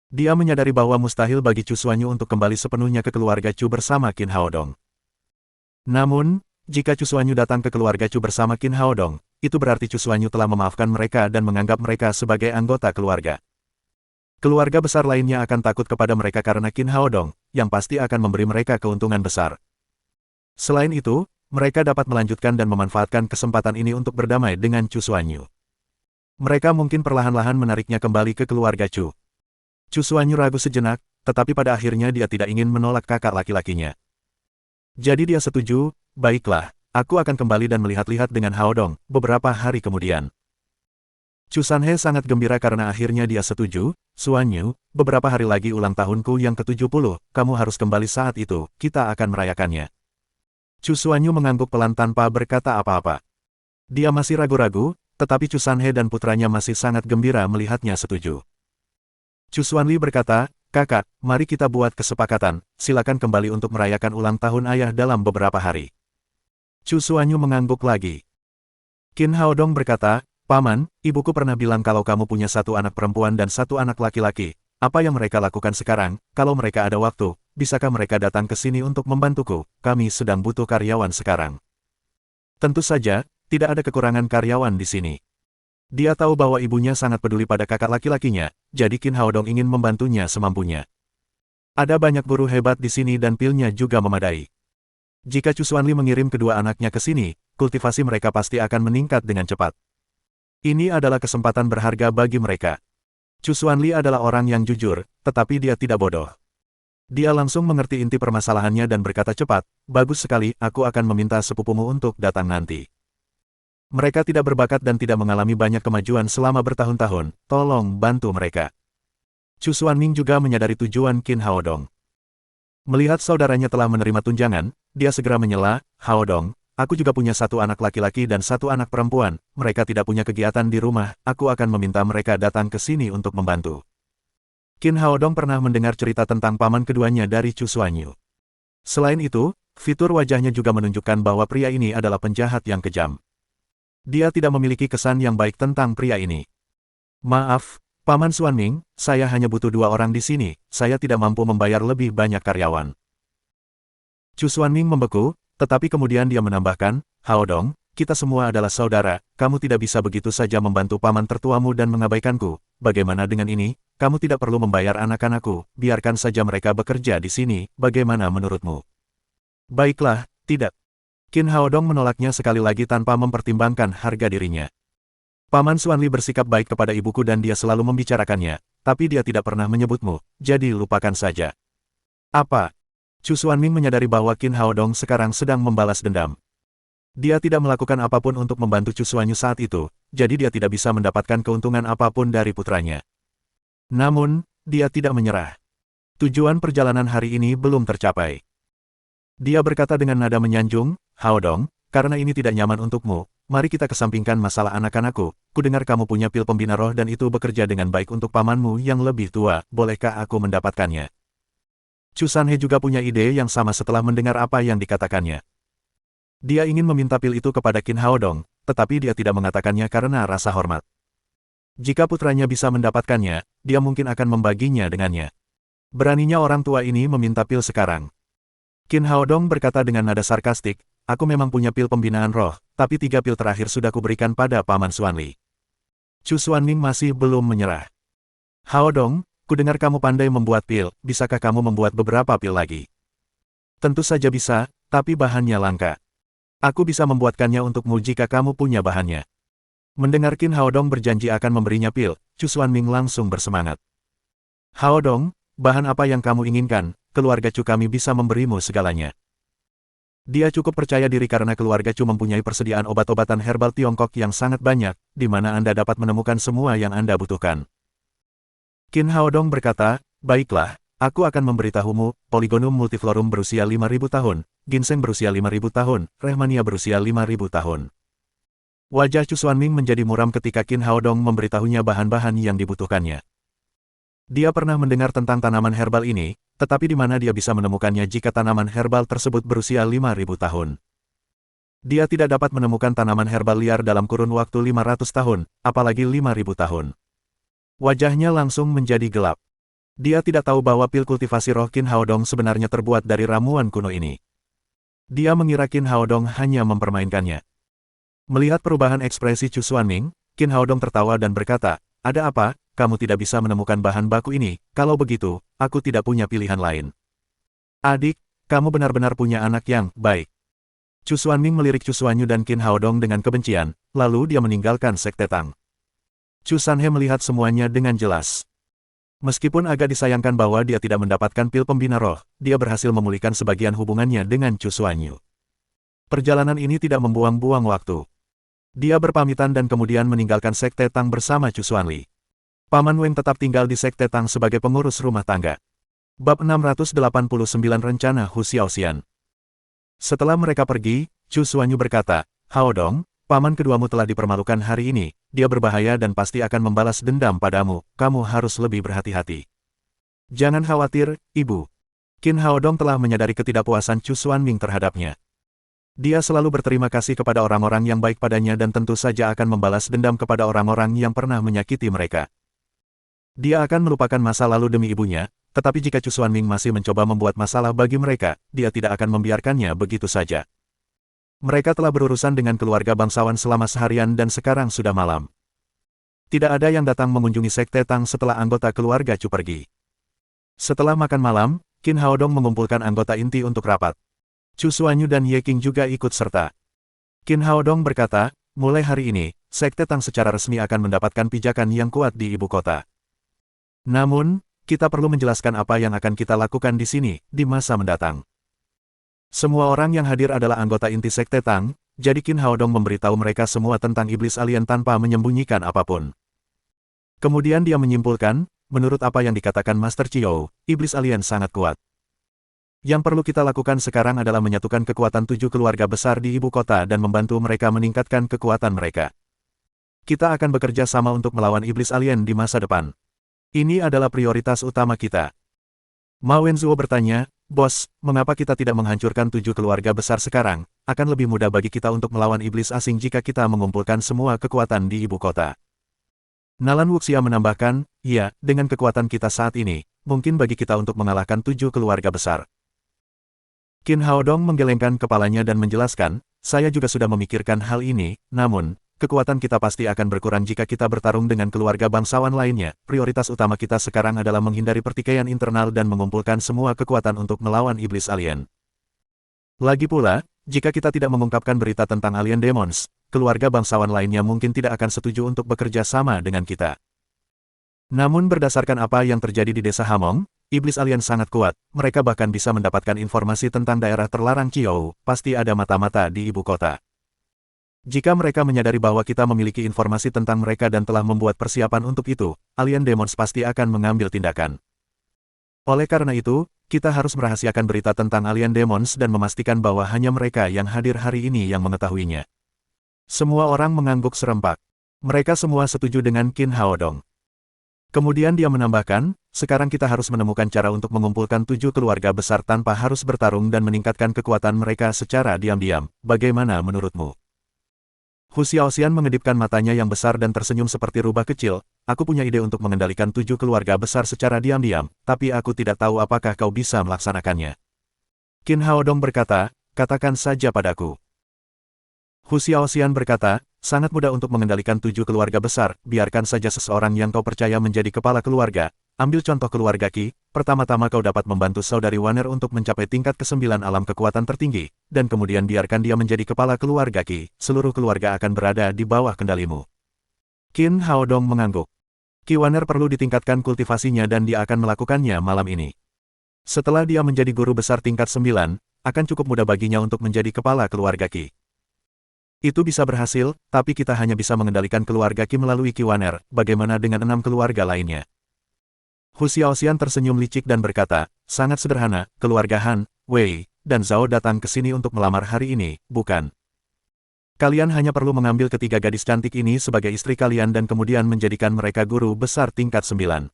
Dia menyadari bahwa mustahil bagi Chu Xuan Yu untuk kembali sepenuhnya ke keluarga Chu bersama Qin Hao Dong. Namun, jika Chu Xuan Yu datang ke keluarga Chu bersama Qin Hao Dong, itu berarti Chu Xuan Yu telah memaafkan mereka dan menganggap mereka sebagai anggota keluarga. Keluarga besar lainnya akan takut kepada mereka karena Qin Hao Dong, yang pasti akan memberi mereka keuntungan besar. Selain itu, mereka dapat melanjutkan dan memanfaatkan kesempatan ini untuk berdamai dengan Chu Xuan Yu. Mereka mungkin perlahan-lahan menariknya kembali ke keluarga Chu. Chu Xuan Yu ragu sejenak, tetapi pada akhirnya dia tidak ingin menolak kakak laki-lakinya. Jadi dia setuju, baiklah, aku akan kembali dan melihat-lihat dengan Hao Dong, beberapa hari kemudian. Chu Sanhe sangat gembira karena akhirnya dia setuju, Xuan Yu, beberapa hari lagi ulang tahunku yang ke-70, kamu harus kembali saat itu, kita akan merayakannya. Chu Xuan Yu mengangguk pelan tanpa berkata apa-apa. Dia masih ragu-ragu, tetapi Chu Sanhe dan putranya masih sangat gembira melihatnya setuju. Chu Xuanli berkata, kakak, mari kita buat kesepakatan, silakan kembali untuk merayakan ulang tahun ayah dalam beberapa hari. Chu Xuan Yu mengangguk lagi. Qin Hao Dong berkata, Paman, ibuku pernah bilang kalau kamu punya satu anak perempuan dan satu anak laki-laki. Apa yang mereka lakukan sekarang? Kalau mereka ada waktu, bisakah mereka datang ke sini untuk membantuku? Kami sedang butuh karyawan sekarang. Tentu saja, tidak ada kekurangan karyawan di sini. Dia tahu bahwa ibunya sangat peduli pada kakak laki-lakinya, jadi Qin Hao Dong ingin membantunya semampunya. Ada banyak guru hebat di sini dan pilnya juga memadai. Jika Chu Xuanli mengirim kedua anaknya ke sini, kultivasi mereka pasti akan meningkat dengan cepat. Ini adalah kesempatan berharga bagi mereka. Chu Xuanli adalah orang yang jujur, tetapi dia tidak bodoh. Dia langsung mengerti inti permasalahannya dan berkata cepat, bagus sekali, aku akan meminta sepupumu untuk datang nanti. Mereka tidak berbakat dan tidak mengalami banyak kemajuan selama bertahun-tahun, tolong bantu mereka. Chu Xuanming juga menyadari tujuan Qin Hao Dong. Melihat saudaranya telah menerima tunjangan, dia segera menyela, Hao Dong, aku juga punya satu anak laki-laki dan satu anak perempuan, mereka tidak punya kegiatan di rumah, aku akan meminta mereka datang ke sini untuk membantu. Qin Hao Dong pernah mendengar cerita tentang paman keduanya dari Chu Xuan Yu. Selain itu, fitur wajahnya juga menunjukkan bahwa pria ini adalah penjahat yang kejam. Dia tidak memiliki kesan yang baik tentang pria ini. Maaf, Paman Xuanming, saya hanya butuh 2 orang di sini, saya tidak mampu membayar lebih banyak karyawan. Chu Xuanming membeku, tetapi kemudian dia menambahkan, Hao Dong, kita semua adalah saudara, kamu tidak bisa begitu saja membantu paman tertuamu dan mengabaikanku. Bagaimana dengan ini? Kamu tidak perlu membayar anak-anakku, biarkan saja mereka bekerja di sini, bagaimana menurutmu? Baiklah, tidak. Qin Hao Dong menolaknya sekali lagi tanpa mempertimbangkan harga dirinya. Paman Xuanli bersikap baik kepada ibuku dan dia selalu membicarakannya, tapi dia tidak pernah menyebutmu, jadi lupakan saja. Apa? Chu Xuanming menyadari bahwa Qin Hao Dong sekarang sedang membalas dendam. Dia tidak melakukan apapun untuk membantu Chu Xuanyu saat itu, jadi dia tidak bisa mendapatkan keuntungan apapun dari putranya. Namun, dia tidak menyerah. Tujuan perjalanan hari ini belum tercapai. Dia berkata dengan nada menyanjung, Haodong, karena ini tidak nyaman untukmu, mari kita kesampingkan masalah anak-anakku. Kudengar kamu punya pil pembina roh dan itu bekerja dengan baik untuk pamanmu yang lebih tua, bolehkah aku mendapatkannya? Chu Sanhe juga punya ide yang sama setelah mendengar apa yang dikatakannya. Dia ingin meminta pil itu kepada Qin Haodong, tetapi dia tidak mengatakannya karena rasa hormat. Jika putranya bisa mendapatkannya, dia mungkin akan membaginya dengannya. Beraninya orang tua ini meminta pil sekarang. Qin Haodong berkata dengan nada sarkastik, aku memang punya pil pembinaan roh, tapi 3 pil terakhir sudah kuberikan pada Paman Xuanli. Chu Xuanming masih belum menyerah. Haodong, kudengar kamu pandai membuat pil, bisakah kamu membuat beberapa pil lagi? Tentu saja bisa, tapi bahannya langka. Aku bisa membuatkannya untukmu jika kamu punya bahannya. Mendengar Qin Haodong berjanji akan memberinya pil, Chu Xuanming langsung bersemangat. Haodong, bahan apa yang kamu inginkan, keluarga Chu kami bisa memberimu segalanya. Dia cukup percaya diri karena keluarga Chu mempunyai persediaan obat-obatan herbal Tiongkok yang sangat banyak, di mana Anda dapat menemukan semua yang Anda butuhkan. Qin Haodong berkata, baiklah, aku akan memberitahumu, Polygonum multiflorum berusia 5.000 tahun, Ginseng berusia 5.000 tahun, Rehmania berusia 5.000 tahun. Wajah Chu Xuanming menjadi muram ketika Qin Haodong memberitahunya bahan-bahan yang dibutuhkannya. Dia pernah mendengar tentang tanaman herbal ini, tetapi di mana dia bisa menemukannya jika tanaman herbal tersebut berusia 5.000 tahun. Dia tidak dapat menemukan tanaman herbal liar dalam kurun waktu 500 tahun, apalagi 5.000 tahun. Wajahnya langsung menjadi gelap. Dia tidak tahu bahwa pil kultivasi roh Qin Haodong sebenarnya terbuat dari ramuan kuno ini. Dia mengira Qin Haodong hanya mempermainkannya. Melihat perubahan ekspresi Chu Xuanming, Qin Haodong tertawa dan berkata, ada apa, kamu tidak bisa menemukan bahan baku ini, kalau begitu, aku tidak punya pilihan lain. Adik, kamu benar-benar punya anak yang baik. Chu Xuanming melirik Chu Xuanyu dan Qin Haodong dengan kebencian, lalu dia meninggalkan Sekte Tang. Chu Sanhe melihat semuanya dengan jelas. Meskipun agak disayangkan bahwa dia tidak mendapatkan pil pembina roh, dia berhasil memulihkan sebagian hubungannya dengan Chu Xuanyu. Perjalanan ini tidak membuang-buang waktu. Dia berpamitan dan kemudian meninggalkan Sekte Tang bersama Chu Xuanli. Paman Weng tetap tinggal di Sekte Tang sebagai pengurus rumah tangga. Bab 689 Rencana Hu Xiaoxian. Setelah mereka pergi, Chu Xuanyu berkata, Haodong, paman keduamu telah dipermalukan hari ini, dia berbahaya dan pasti akan membalas dendam padamu, kamu harus lebih berhati-hati. Jangan khawatir, ibu. Qin Haodong telah menyadari ketidakpuasan Chu Xuanming terhadapnya. Dia selalu berterima kasih kepada orang-orang yang baik padanya dan tentu saja akan membalas dendam kepada orang-orang yang pernah menyakiti mereka. Dia akan melupakan masa lalu demi ibunya, tetapi jika Chu Xuanming masih mencoba membuat masalah bagi mereka, dia tidak akan membiarkannya begitu saja. Mereka telah berurusan dengan keluarga bangsawan selama seharian dan sekarang sudah malam. Tidak ada yang datang mengunjungi Sekte Tang setelah anggota keluarga Chu pergi. Setelah makan malam, Qin Haodong mengumpulkan anggota inti untuk rapat. Chu Xuanyu dan Ye Qing juga ikut serta. Qin Haodong berkata, mulai hari ini, Sekte Tang secara resmi akan mendapatkan pijakan yang kuat di ibu kota. Namun, kita perlu menjelaskan apa yang akan kita lakukan di sini, di masa mendatang. Semua orang yang hadir adalah anggota inti Sekte Tang, jadi Qin Haodong memberitahu mereka semua tentang iblis alien tanpa menyembunyikan apapun. Kemudian dia menyimpulkan, menurut apa yang dikatakan Master Chiou, iblis alien sangat kuat. Yang perlu kita lakukan sekarang adalah menyatukan kekuatan 7 keluarga besar di ibu kota dan membantu mereka meningkatkan kekuatan mereka. Kita akan bekerja sama untuk melawan iblis alien di masa depan. Ini adalah prioritas utama kita. Ma Wenzuo bertanya, Bos, mengapa kita tidak menghancurkan 7 keluarga besar sekarang? Akan lebih mudah bagi kita untuk melawan iblis asing jika kita mengumpulkan semua kekuatan di ibu kota. Nalan Wuxia menambahkan, ya, dengan kekuatan kita saat ini, mungkin bagi kita untuk mengalahkan 7 keluarga besar. Qin Haodong menggelengkan kepalanya dan menjelaskan, saya juga sudah memikirkan hal ini, namun, kekuatan kita pasti akan berkurang jika kita bertarung dengan keluarga bangsawan lainnya. Prioritas utama kita sekarang adalah menghindari pertikaian internal dan mengumpulkan semua kekuatan untuk melawan iblis alien. Lagi pula, jika kita tidak mengungkapkan berita tentang alien demons, keluarga bangsawan lainnya mungkin tidak akan setuju untuk bekerja sama dengan kita. Namun berdasarkan apa yang terjadi di desa Hamong, iblis alien sangat kuat, mereka bahkan bisa mendapatkan informasi tentang daerah terlarang Qiou, pasti ada mata-mata di ibu kota. Jika mereka menyadari bahwa kita memiliki informasi tentang mereka dan telah membuat persiapan untuk itu, alien demons pasti akan mengambil tindakan. Oleh karena itu, kita harus merahasiakan berita tentang Alien Demons dan memastikan bahwa hanya mereka yang hadir hari ini yang mengetahuinya. Semua orang mengangguk serempak. Mereka semua setuju dengan Qin Haodong. Kemudian dia menambahkan, sekarang kita harus menemukan cara untuk mengumpulkan 7 keluarga besar tanpa harus bertarung dan meningkatkan kekuatan mereka secara diam-diam. Bagaimana menurutmu? Hu Xiaoxian mengedipkan matanya yang besar dan tersenyum seperti rubah kecil. Aku punya ide untuk mengendalikan 7 keluarga besar secara diam-diam, tapi aku tidak tahu apakah kau bisa melaksanakannya. Qin Haodong berkata, katakan saja padaku. Hu Xiaoxian berkata, sangat mudah untuk mengendalikan 7 keluarga besar, biarkan saja seseorang yang kau percaya menjadi kepala keluarga. Ambil contoh keluarga Qi, pertama-tama kau dapat membantu saudari Wanner untuk mencapai tingkat ke-9 alam kekuatan tertinggi, dan kemudian biarkan dia menjadi kepala keluarga Qi, seluruh keluarga akan berada di bawah kendalimu. Qin Haodong mengangguk. Qi Wanner perlu ditingkatkan kultivasinya dan dia akan melakukannya malam ini. Setelah dia menjadi guru besar tingkat 9, akan cukup mudah baginya untuk menjadi kepala keluarga Qi. Itu bisa berhasil, tapi kita hanya bisa mengendalikan keluarga Qi melalui Qi Wanner, bagaimana dengan 6 keluarga lainnya? Hu Xiaoxian tersenyum licik dan berkata, sangat sederhana, keluarga Han, Wei, dan Zhao datang ke sini untuk melamar hari ini, bukan? Kalian hanya perlu mengambil ketiga gadis cantik ini sebagai istri kalian dan kemudian menjadikan mereka guru besar tingkat 9.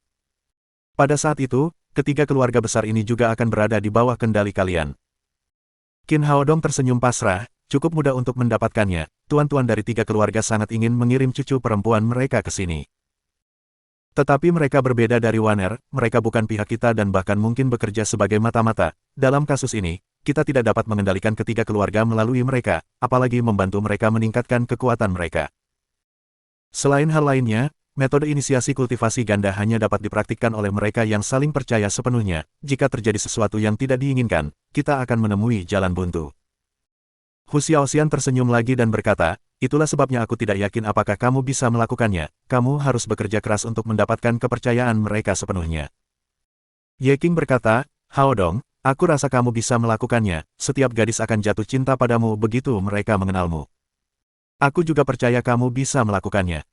Pada saat itu, ketiga keluarga besar ini juga akan berada di bawah kendali kalian. Qin Haodong tersenyum pasrah, cukup mudah untuk mendapatkannya, tuan-tuan dari 3 keluarga sangat ingin mengirim cucu perempuan mereka ke sini. Tetapi mereka berbeda dari Wanner, mereka bukan pihak kita dan bahkan mungkin bekerja sebagai mata-mata. Dalam kasus ini, kita tidak dapat mengendalikan ketiga keluarga melalui mereka, apalagi membantu mereka meningkatkan kekuatan mereka. Selain hal lainnya, metode inisiasi kultivasi ganda hanya dapat dipraktikkan oleh mereka yang saling percaya sepenuhnya. Jika terjadi sesuatu yang tidak diinginkan, kita akan menemui jalan buntu. Hu Xiaoxian tersenyum lagi dan berkata, itulah sebabnya aku tidak yakin apakah kamu bisa melakukannya, kamu harus bekerja keras untuk mendapatkan kepercayaan mereka sepenuhnya. Ye Qing berkata, Haodong, aku rasa kamu bisa melakukannya, setiap gadis akan jatuh cinta padamu begitu mereka mengenalmu. Aku juga percaya kamu bisa melakukannya.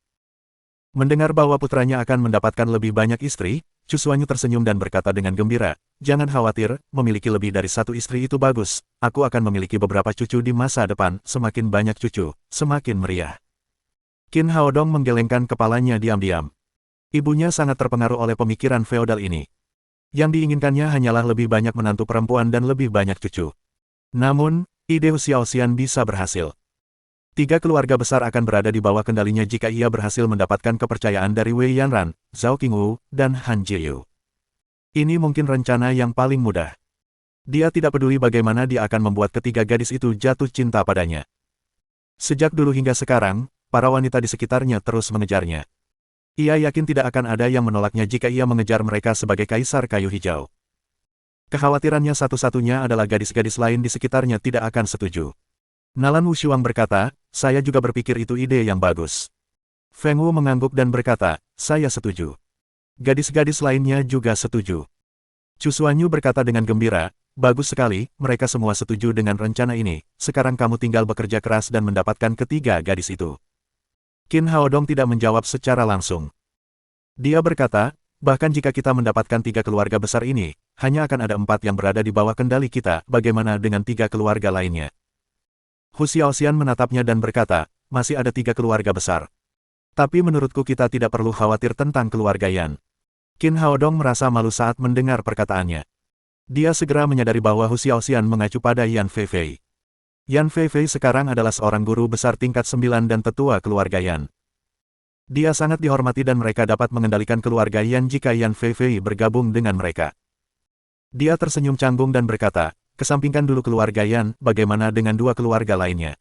Mendengar bahwa putranya akan mendapatkan lebih banyak istri, Chu Xuanyu tersenyum dan berkata dengan gembira, jangan khawatir, memiliki lebih dari satu istri itu bagus, aku akan memiliki beberapa cucu di masa depan, semakin banyak cucu, semakin meriah. Qin Haodong menggelengkan kepalanya diam-diam. Ibunya sangat terpengaruh oleh pemikiran feodal ini. Yang diinginkannya hanyalah lebih banyak menantu perempuan dan lebih banyak cucu. Namun, ide Hu Xiaoxian bisa berhasil. 3 keluarga besar akan berada di bawah kendalinya jika ia berhasil mendapatkan kepercayaan dari Wei Yanran, Zhao Qingwu, dan Han Jiyu. Ini mungkin rencana yang paling mudah. Dia tidak peduli bagaimana dia akan membuat ketiga gadis itu jatuh cinta padanya. Sejak dulu hingga sekarang, para wanita di sekitarnya terus mengejarnya. Ia yakin tidak akan ada yang menolaknya jika ia mengejar mereka sebagai kaisar kayu hijau. Kekhawatirannya satu-satunya adalah gadis-gadis lain di sekitarnya tidak akan setuju. Nalan Wushuang berkata, saya juga berpikir itu ide yang bagus. Feng Wu mengangguk dan berkata, saya setuju. Gadis-gadis lainnya juga setuju. Chu Xuanyu berkata dengan gembira, bagus sekali, mereka semua setuju dengan rencana ini, sekarang kamu tinggal bekerja keras dan mendapatkan ketiga gadis itu. Qin Haodong tidak menjawab secara langsung. Dia berkata, bahkan jika kita mendapatkan 3 keluarga besar ini, hanya akan ada 4 yang berada di bawah kendali kita, bagaimana dengan 3 keluarga lainnya? Hu Xiaoxian menatapnya dan berkata, masih ada 3 keluarga besar. Tapi menurutku kita tidak perlu khawatir tentang keluarga Yan. Qin Haodong merasa malu saat mendengar perkataannya. Dia segera menyadari bahwa Hu Xiaoxian mengacu pada Yan Feifei. Yan Feifei sekarang adalah seorang guru besar tingkat 9 dan tetua keluarga Yan. Dia sangat dihormati dan mereka dapat mengendalikan keluarga Yan jika Yan Feifei bergabung dengan mereka. Dia tersenyum canggung dan berkata, kesampingkan dulu keluarga Yan, bagaimana dengan 2 keluarga lainnya?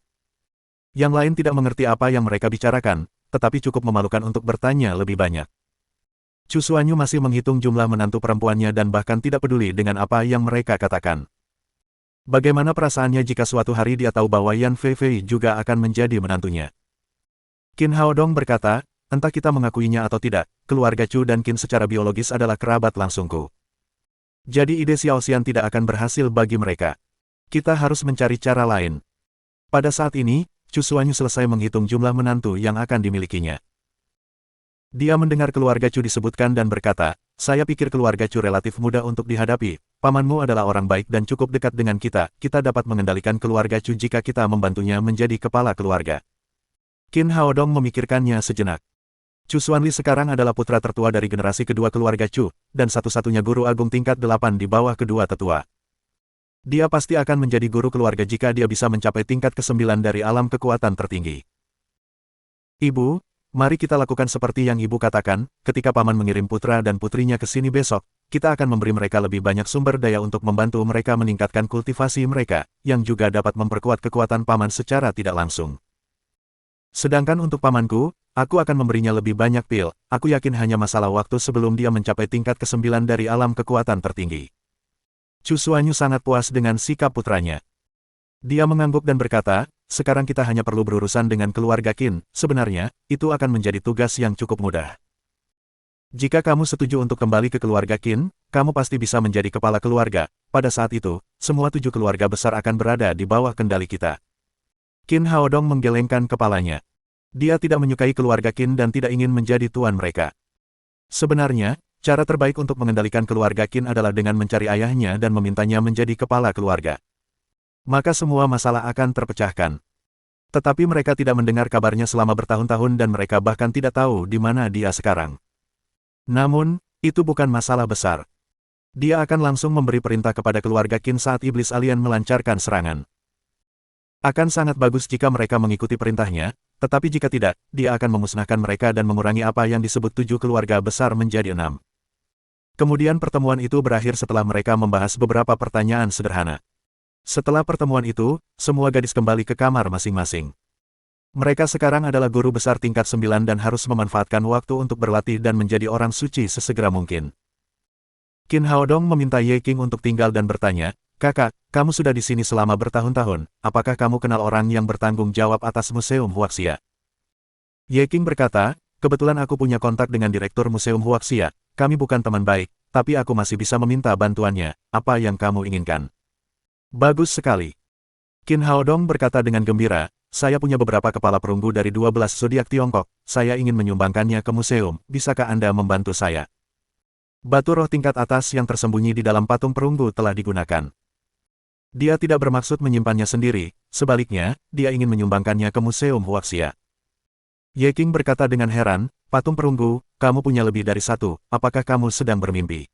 Yang lain tidak mengerti apa yang mereka bicarakan, tetapi cukup memalukan untuk bertanya lebih banyak. Chu Xuanyu masih menghitung jumlah menantu perempuannya dan bahkan tidak peduli dengan apa yang mereka katakan. Bagaimana perasaannya jika suatu hari dia tahu bahwa Yan Feifei juga akan menjadi menantunya? Qin Haodong berkata, entah kita mengakuinya atau tidak, keluarga Chu dan Qin secara biologis adalah kerabat langsungku. Jadi ide Xiaoxian tidak akan berhasil bagi mereka. Kita harus mencari cara lain. Pada saat ini, Chu Xuanyu selesai menghitung jumlah menantu yang akan dimilikinya. Dia mendengar keluarga Chu disebutkan dan berkata, saya pikir keluarga Chu relatif mudah untuk dihadapi, pamanmu adalah orang baik dan cukup dekat dengan kita dapat mengendalikan keluarga Chu jika kita membantunya menjadi kepala keluarga. Qin Haodong memikirkannya sejenak. Chu Xuanli sekarang adalah putra tertua dari generasi kedua keluarga Chu, dan satu-satunya guru agung tingkat 8 di bawah kedua tetua. Dia pasti akan menjadi guru keluarga jika dia bisa mencapai tingkat ke-9 dari alam kekuatan tertinggi. Ibu, mari kita lakukan seperti yang ibu katakan, ketika paman mengirim putra dan putrinya ke sini besok, kita akan memberi mereka lebih banyak sumber daya untuk membantu mereka meningkatkan kultivasi mereka, yang juga dapat memperkuat kekuatan paman secara tidak langsung. Sedangkan untuk pamanku, aku akan memberinya lebih banyak pil, aku yakin hanya masalah waktu sebelum dia mencapai tingkat ke-9 dari alam kekuatan tertinggi. Chu Xuanyu sangat puas dengan sikap putranya. Dia mengangguk dan berkata, sekarang kita hanya perlu berurusan dengan keluarga Qin, sebenarnya, itu akan menjadi tugas yang cukup mudah. Jika kamu setuju untuk kembali ke keluarga Qin, kamu pasti bisa menjadi kepala keluarga, pada saat itu, semua 7 keluarga besar akan berada di bawah kendali kita. Qin Haodong menggelengkan kepalanya. Dia tidak menyukai keluarga Qin dan tidak ingin menjadi tuan mereka. Sebenarnya, cara terbaik untuk mengendalikan keluarga Qin adalah dengan mencari ayahnya dan memintanya menjadi kepala keluarga. Maka semua masalah akan terpecahkan. Tetapi mereka tidak mendengar kabarnya selama bertahun-tahun dan mereka bahkan tidak tahu di mana dia sekarang. Namun, itu bukan masalah besar. Dia akan langsung memberi perintah kepada keluarga Qin saat iblis alien melancarkan serangan. Akan sangat bagus jika mereka mengikuti perintahnya, tetapi jika tidak, dia akan memusnahkan mereka dan mengurangi apa yang disebut 7 keluarga besar menjadi 6. Kemudian pertemuan itu berakhir setelah mereka membahas beberapa pertanyaan sederhana. Setelah pertemuan itu, semua gadis kembali ke kamar masing-masing. Mereka sekarang adalah guru besar tingkat 9 dan harus memanfaatkan waktu untuk berlatih dan menjadi orang suci sesegera mungkin. Qin Haodong meminta Ye Qing untuk tinggal dan bertanya, kakak, kamu sudah di sini selama bertahun-tahun, apakah kamu kenal orang yang bertanggung jawab atas Museum Huaxia? Ye Qing berkata, kebetulan aku punya kontak dengan Direktur Museum Huaxia, kami bukan teman baik, tapi aku masih bisa meminta bantuannya, apa yang kamu inginkan? Bagus sekali. Qin Haodong berkata dengan gembira, saya punya beberapa kepala perunggu dari 12 zodiak Tiongkok, saya ingin menyumbangkannya ke museum, bisakah Anda membantu saya? Batu roh tingkat atas yang tersembunyi di dalam patung perunggu telah digunakan. Dia tidak bermaksud menyimpannya sendiri, sebaliknya, dia ingin menyumbangkannya ke Museum Huaxia. Ye Qing berkata dengan heran, patung perunggu, kamu punya lebih dari satu, apakah kamu sedang bermimpi?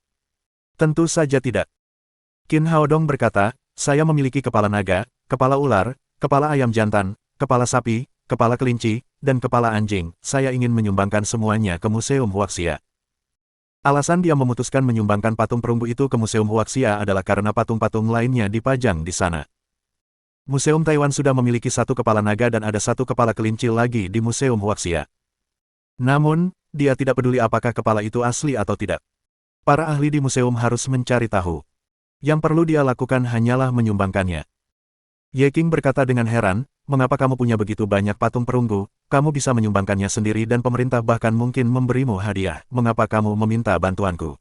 Tentu saja tidak. Qin Haodong berkata, saya memiliki kepala naga, kepala ular, kepala ayam jantan, kepala sapi, kepala kelinci, dan kepala anjing. Saya ingin menyumbangkan semuanya ke Museum Huaxia. Alasan dia memutuskan menyumbangkan patung perunggu itu ke Museum Huaxia adalah karena patung-patung lainnya dipajang di sana. Museum Taiwan sudah memiliki satu kepala naga dan ada satu kepala kelinci lagi di Museum Huaxia. Namun, dia tidak peduli apakah kepala itu asli atau tidak. Para ahli di museum harus mencari tahu. Yang perlu dia lakukan hanyalah menyumbangkannya. Ye Qing berkata dengan heran, mengapa kamu punya begitu banyak patung perunggu, kamu bisa menyumbangkannya sendiri dan pemerintah bahkan mungkin memberimu hadiah, mengapa kamu meminta bantuanku?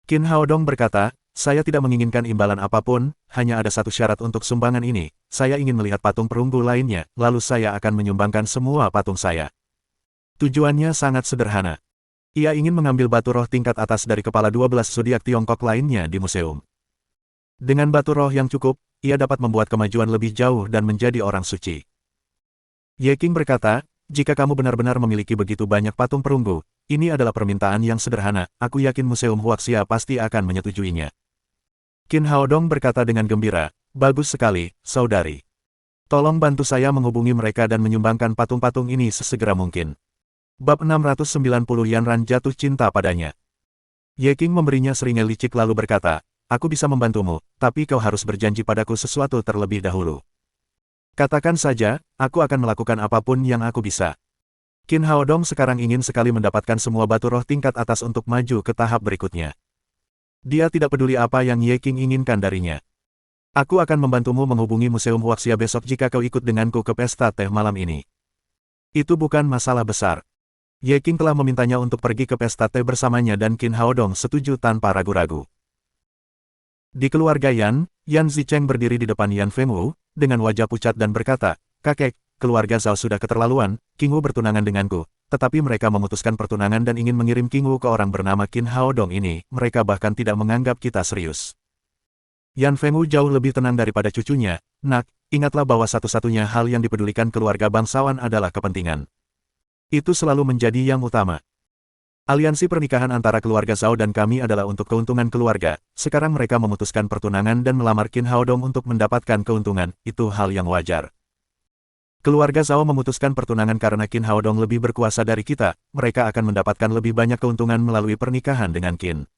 Qin Haodong berkata, saya tidak menginginkan imbalan apapun, hanya ada satu syarat untuk sumbangan ini, saya ingin melihat patung perunggu lainnya, lalu saya akan menyumbangkan semua patung saya. Tujuannya sangat sederhana. Ia ingin mengambil batu roh tingkat atas dari kepala 12 zodiak Tiongkok lainnya di museum. Dengan batu roh yang cukup, ia dapat membuat kemajuan lebih jauh dan menjadi orang suci. Ye Qing berkata, jika kamu benar-benar memiliki begitu banyak patung perunggu, ini adalah permintaan yang sederhana, aku yakin Museum Huaxia pasti akan menyetujuinya. Qin Haodong berkata dengan gembira, bagus sekali, saudari. Tolong bantu saya menghubungi mereka dan menyumbangkan patung-patung ini sesegera mungkin. Bab 690 Yanran jatuh cinta padanya. Ye Qing memberinya seringel licik lalu berkata, aku bisa membantumu, tapi kau harus berjanji padaku sesuatu terlebih dahulu. Katakan saja, aku akan melakukan apapun yang aku bisa. Qin Haodong sekarang ingin sekali mendapatkan semua batu roh tingkat atas untuk maju ke tahap berikutnya. Dia tidak peduli apa yang Ye Qing inginkan darinya. Aku akan membantumu menghubungi Museum Huaxia besok jika kau ikut denganku ke pesta teh malam ini. Itu bukan masalah besar. Ye Qing telah memintanya untuk pergi ke pesta teh bersamanya dan Qin Haodong setuju tanpa ragu-ragu. Di keluarga Yan, Yan Zicheng berdiri di depan Yan Fengwu, dengan wajah pucat dan berkata, kakek, keluarga Zhao sudah keterlaluan, King Wu bertunangan denganku, tetapi mereka memutuskan pertunangan dan ingin mengirim King Wu ke orang bernama Qin Haodong ini, mereka bahkan tidak menganggap kita serius. Yan Fengwu jauh lebih tenang daripada cucunya. Nak, ingatlah bahwa satu-satunya hal yang dipedulikan keluarga bangsawan adalah kepentingan. Itu selalu menjadi yang utama. Aliansi pernikahan antara keluarga Zhao dan kami adalah untuk keuntungan keluarga. Sekarang mereka memutuskan pertunangan dan melamar Qin Haodong untuk mendapatkan keuntungan, itu hal yang wajar. Keluarga Zhao memutuskan pertunangan karena Qin Haodong lebih berkuasa dari kita, mereka akan mendapatkan lebih banyak keuntungan melalui pernikahan dengan Qin.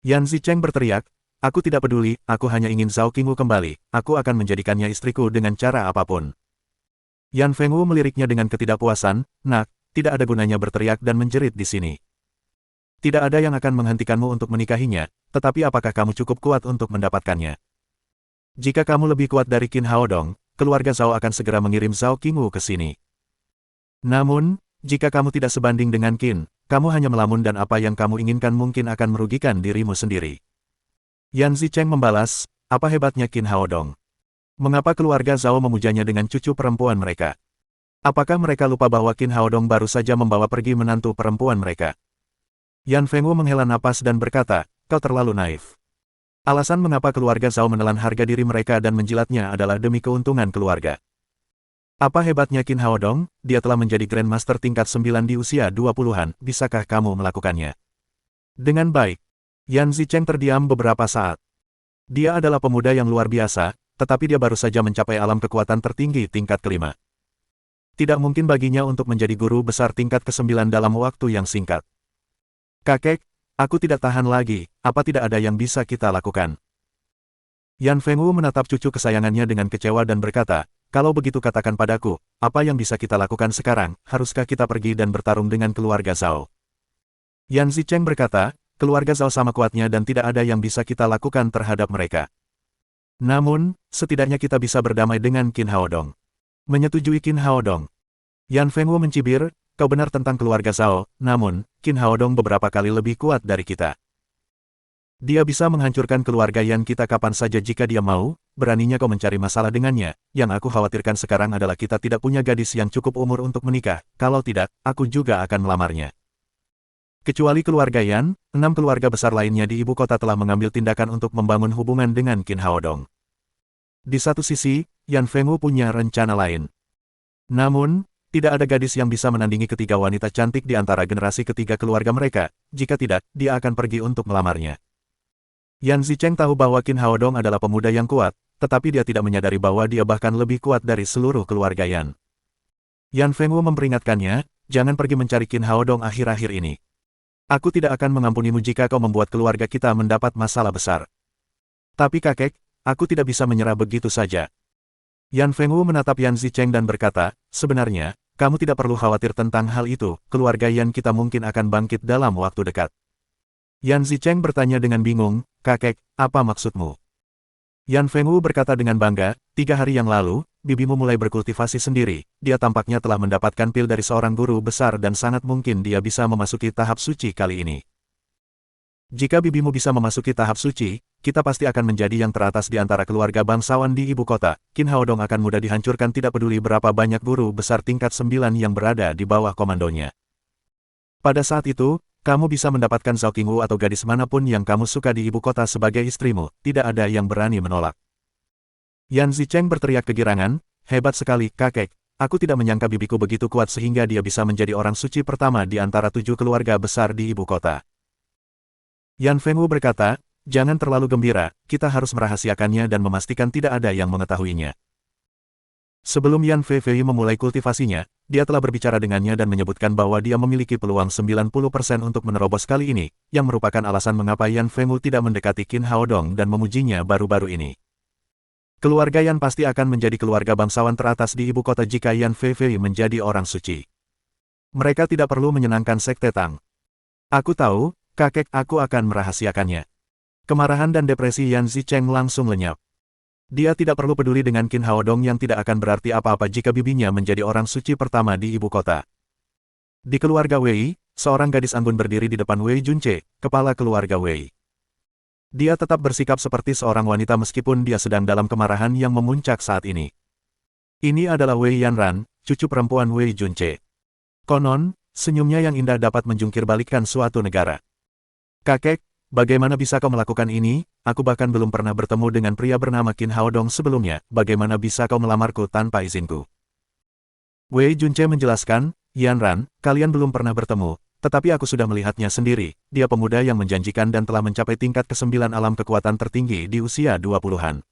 Yan Zicheng berteriak, aku tidak peduli, aku hanya ingin Zhao Qingwu kembali, aku akan menjadikannya istriku dengan cara apapun. Yan Fengwu meliriknya dengan ketidakpuasan, nak, tidak ada gunanya berteriak dan menjerit di sini. Tidak ada yang akan menghentikanmu untuk menikahinya, tetapi apakah kamu cukup kuat untuk mendapatkannya? Jika kamu lebih kuat dari Qin Haodong, keluarga Zhao akan segera mengirim Zhao Qingwu ke sini. Namun, jika kamu tidak sebanding dengan Qin, kamu hanya melamun dan apa yang kamu inginkan mungkin akan merugikan dirimu sendiri. Yan Zicheng membalas, apa hebatnya Qin Haodong? Mengapa keluarga Zhao memujanya dengan cucu perempuan mereka? Apakah mereka lupa bahwa Qin Haodong baru saja membawa pergi menantu perempuan mereka? Yan Fengwu menghela napas dan berkata, kau terlalu naif. Alasan mengapa keluarga Zhao menelan harga diri mereka dan menjilatnya adalah demi keuntungan keluarga. Apa hebatnya Qin Haodong? Dia telah menjadi Grandmaster tingkat 9 di usia 20-an, bisakah kamu melakukannya? Dengan baik. Yan Zicheng terdiam beberapa saat. Dia adalah pemuda yang luar biasa, tetapi dia baru saja mencapai alam kekuatan tertinggi tingkat kelima. Tidak mungkin baginya untuk menjadi guru besar tingkat ke-9 dalam waktu yang singkat. Kakek, aku tidak tahan lagi, apa tidak ada yang bisa kita lakukan? Yan Fengwu menatap cucu kesayangannya dengan kecewa dan berkata, kalau begitu katakan padaku, apa yang bisa kita lakukan sekarang, haruskah kita pergi dan bertarung dengan keluarga Zhao? Yan Zicheng berkata, keluarga Zhao sama kuatnya dan tidak ada yang bisa kita lakukan terhadap mereka. Namun, setidaknya kita bisa berdamai dengan Qin Haodong. Menyetujui Qin Haodong. Yan Fengwu mencibir, kau benar tentang keluarga Zhao, namun, Qin Haodong beberapa kali lebih kuat dari kita. Dia bisa menghancurkan keluarga Yan kita kapan saja jika dia mau, beraninya kau mencari masalah dengannya, yang aku khawatirkan sekarang adalah kita tidak punya gadis yang cukup umur untuk menikah, kalau tidak, aku juga akan melamarnya. Kecuali keluarga Yan, 6 keluarga besar lainnya di ibu kota telah mengambil tindakan untuk membangun hubungan dengan Qin Haodong. Di satu sisi, Yan Fengwu punya rencana lain. Namun, tidak ada gadis yang bisa menandingi ketiga wanita cantik di antara generasi ketiga keluarga mereka, jika tidak, dia akan pergi untuk melamarnya. Yan Zicheng tahu bahwa Qin Haodong adalah pemuda yang kuat, tetapi dia tidak menyadari bahwa dia bahkan lebih kuat dari seluruh keluarga Yan. Yan Fengwu memperingatkannya, jangan pergi mencari Qin Haodong akhir-akhir ini. Aku tidak akan mengampunimu jika kau membuat keluarga kita mendapat masalah besar. Tapi kakek, aku tidak bisa menyerah begitu saja. Yan Fengwu menatap Yan Zicheng dan berkata, sebenarnya, kamu tidak perlu khawatir tentang hal itu, keluarga Yan kita mungkin akan bangkit dalam waktu dekat. Yan Zicheng bertanya dengan bingung, kakek, apa maksudmu? Yan Fengwu berkata dengan bangga, 3 hari yang lalu, bibimu mulai berkultivasi sendiri, dia tampaknya telah mendapatkan pil dari seorang guru besar dan sangat mungkin dia bisa memasuki tahap suci kali ini. Jika bibimu bisa memasuki tahap suci, kita pasti akan menjadi yang teratas di antara keluarga bangsawan di ibu kota. Qin Haodong akan mudah dihancurkan tidak peduli berapa banyak guru besar tingkat 9 yang berada di bawah komandonya. Pada saat itu, kamu bisa mendapatkan Zhao Qingwu atau gadis manapun yang kamu suka di ibu kota sebagai istrimu, tidak ada yang berani menolak. Yan Zicheng berteriak kegirangan, hebat sekali, kakek, aku tidak menyangka bibiku begitu kuat sehingga dia bisa menjadi orang suci pertama di antara 7 keluarga besar di ibu kota. Yan Fengwu berkata, jangan terlalu gembira, kita harus merahasiakannya dan memastikan tidak ada yang mengetahuinya. Sebelum Yan Fei memulai kultivasinya, dia telah berbicara dengannya dan menyebutkan bahwa dia memiliki peluang 90% untuk menerobos kali ini, yang merupakan alasan mengapa Yan Fengwu tidak mendekati Qin Haodong dan memujinya baru-baru ini. Keluarga Yan pasti akan menjadi keluarga bangsawan teratas di ibu kota jika Yan Fei menjadi orang suci. Mereka tidak perlu menyenangkan Sekte Tang. Aku tahu, kakek, aku akan merahasiakannya. Kemarahan dan depresi Yan Zicheng langsung lenyap. Dia tidak perlu peduli dengan Qin Haodong yang tidak akan berarti apa-apa jika bibinya menjadi orang suci pertama di ibu kota. Di keluarga Wei, seorang gadis anggun berdiri di depan Wei Junce, kepala keluarga Wei. Dia tetap bersikap seperti seorang wanita meskipun dia sedang dalam kemarahan yang memuncak saat ini. Ini adalah Wei Yanran, cucu perempuan Wei Junce. Konon, senyumnya yang indah dapat menjungkir balikkan suatu negara. Kakek, bagaimana bisa kau melakukan ini? Aku bahkan belum pernah bertemu dengan pria bernama Qin Haodong sebelumnya, bagaimana bisa kau melamarku tanpa izinku? Wei Junce menjelaskan, Yanran, kalian belum pernah bertemu, tetapi aku sudah melihatnya sendiri, dia pemuda yang menjanjikan dan telah mencapai tingkat ke-9 alam kekuatan tertinggi di usia 20-an.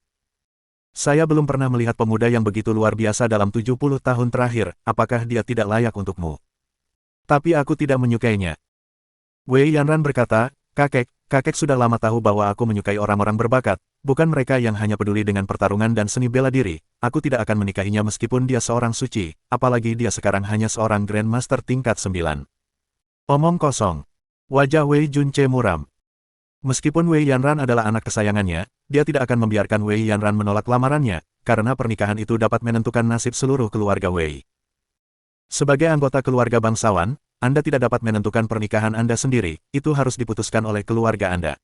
Saya belum pernah melihat pemuda yang begitu luar biasa dalam 70 tahun terakhir, apakah dia tidak layak untukmu? Tapi aku tidak menyukainya. Wei Yanran berkata, kakek sudah lama tahu bahwa aku menyukai orang-orang berbakat, bukan mereka yang hanya peduli dengan pertarungan dan seni bela diri, aku tidak akan menikahinya meskipun dia seorang suci, apalagi dia sekarang hanya seorang Grandmaster tingkat 9. Omong kosong. Wajah Wei Junce muram. Meskipun Wei Yanran adalah anak kesayangannya, dia tidak akan membiarkan Wei Yanran menolak lamarannya, karena pernikahan itu dapat menentukan nasib seluruh keluarga Wei. Sebagai anggota keluarga bangsawan, Anda tidak dapat menentukan pernikahan Anda sendiri, itu harus diputuskan oleh keluarga Anda.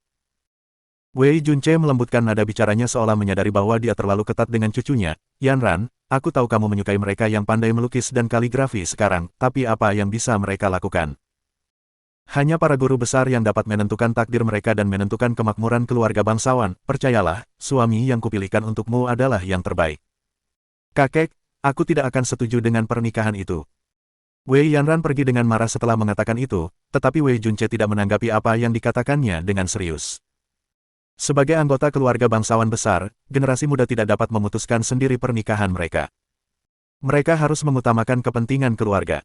Wei Junce melembutkan nada bicaranya seolah menyadari bahwa dia terlalu ketat dengan cucunya. Yanran, aku tahu kamu menyukai mereka yang pandai melukis dan kaligrafi sekarang, tapi apa yang bisa mereka lakukan? Hanya para guru besar yang dapat menentukan takdir mereka dan menentukan kemakmuran keluarga bangsawan. Percayalah, suami yang kupilihkan untukmu adalah yang terbaik. Kakek, aku tidak akan setuju dengan pernikahan itu. Wei Yanran pergi dengan marah setelah mengatakan itu, tetapi Wei Junce tidak menanggapi apa yang dikatakannya dengan serius. Sebagai anggota keluarga bangsawan besar, generasi muda tidak dapat memutuskan sendiri pernikahan mereka. Mereka harus mengutamakan kepentingan keluarga.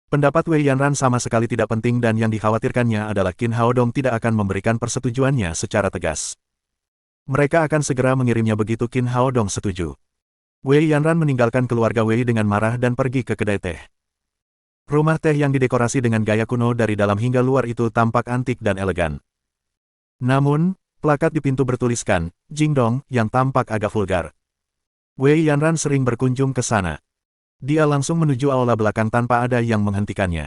Pendapat Wei Yanran sama sekali tidak penting dan yang dikhawatirkannya adalah Qin Haodong tidak akan memberikan persetujuannya secara tegas. Mereka akan segera mengirimnya begitu Qin Haodong setuju. Wei Yanran meninggalkan keluarga Wei dengan marah dan pergi ke kedai teh. Rumah teh yang didekorasi dengan gaya kuno dari dalam hingga luar itu tampak antik dan elegan. Namun, plakat di pintu bertuliskan, Jingdong, yang tampak agak vulgar. Wei Yanran sering berkunjung ke sana. Dia langsung menuju aula belakang tanpa ada yang menghentikannya.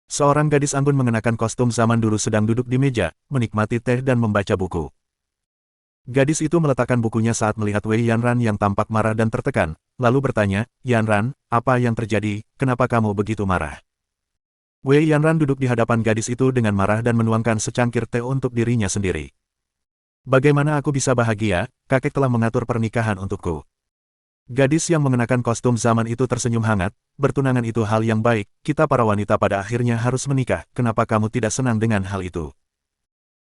Seorang gadis anggun mengenakan kostum zaman dulu sedang duduk di meja, menikmati teh dan membaca buku. Gadis itu meletakkan bukunya saat melihat Wei Yanran yang tampak marah dan tertekan, lalu bertanya, Yanran, apa yang terjadi, kenapa kamu begitu marah? Wei Yanran duduk di hadapan gadis itu dengan marah dan menuangkan secangkir teh untuk dirinya sendiri. Bagaimana aku bisa bahagia, kakek telah mengatur pernikahan untukku. Gadis yang mengenakan kostum zaman itu tersenyum hangat, bertunangan itu hal yang baik, kita para wanita pada akhirnya harus menikah, kenapa kamu tidak senang dengan hal itu?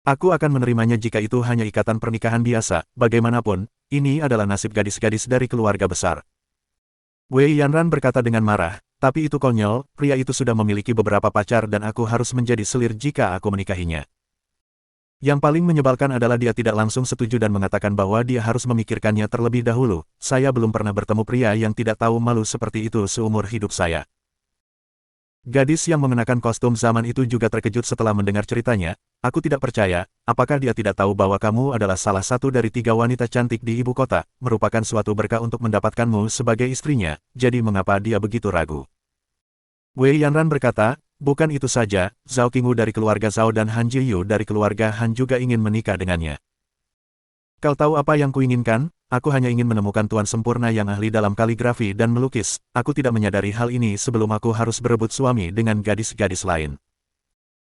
Aku akan menerimanya jika itu hanya ikatan pernikahan biasa, bagaimanapun, ini adalah nasib gadis-gadis dari keluarga besar. Wei Yanran berkata dengan marah, tapi itu konyol, pria itu sudah memiliki beberapa pacar dan aku harus menjadi selir jika aku menikahinya. Yang paling menyebalkan adalah dia tidak langsung setuju dan mengatakan bahwa dia harus memikirkannya terlebih dahulu. Saya belum pernah bertemu pria yang tidak tahu malu seperti itu seumur hidup saya. Gadis yang mengenakan kostum zaman itu juga terkejut setelah mendengar ceritanya. Aku tidak percaya, apakah dia tidak tahu bahwa kamu adalah salah satu dari 3 wanita cantik di ibu kota, merupakan suatu berkah untuk mendapatkanmu sebagai istrinya, jadi mengapa dia begitu ragu? Wei Yanran berkata, bukan itu saja, Zhao Qingwu dari keluarga Zhao dan Han Jiyu dari keluarga Han juga ingin menikah dengannya. Kau tahu apa yang kuinginkan? Aku hanya ingin menemukan tuan sempurna yang ahli dalam kaligrafi dan melukis. Aku tidak menyadari hal ini sebelum aku harus berebut suami dengan gadis-gadis lain.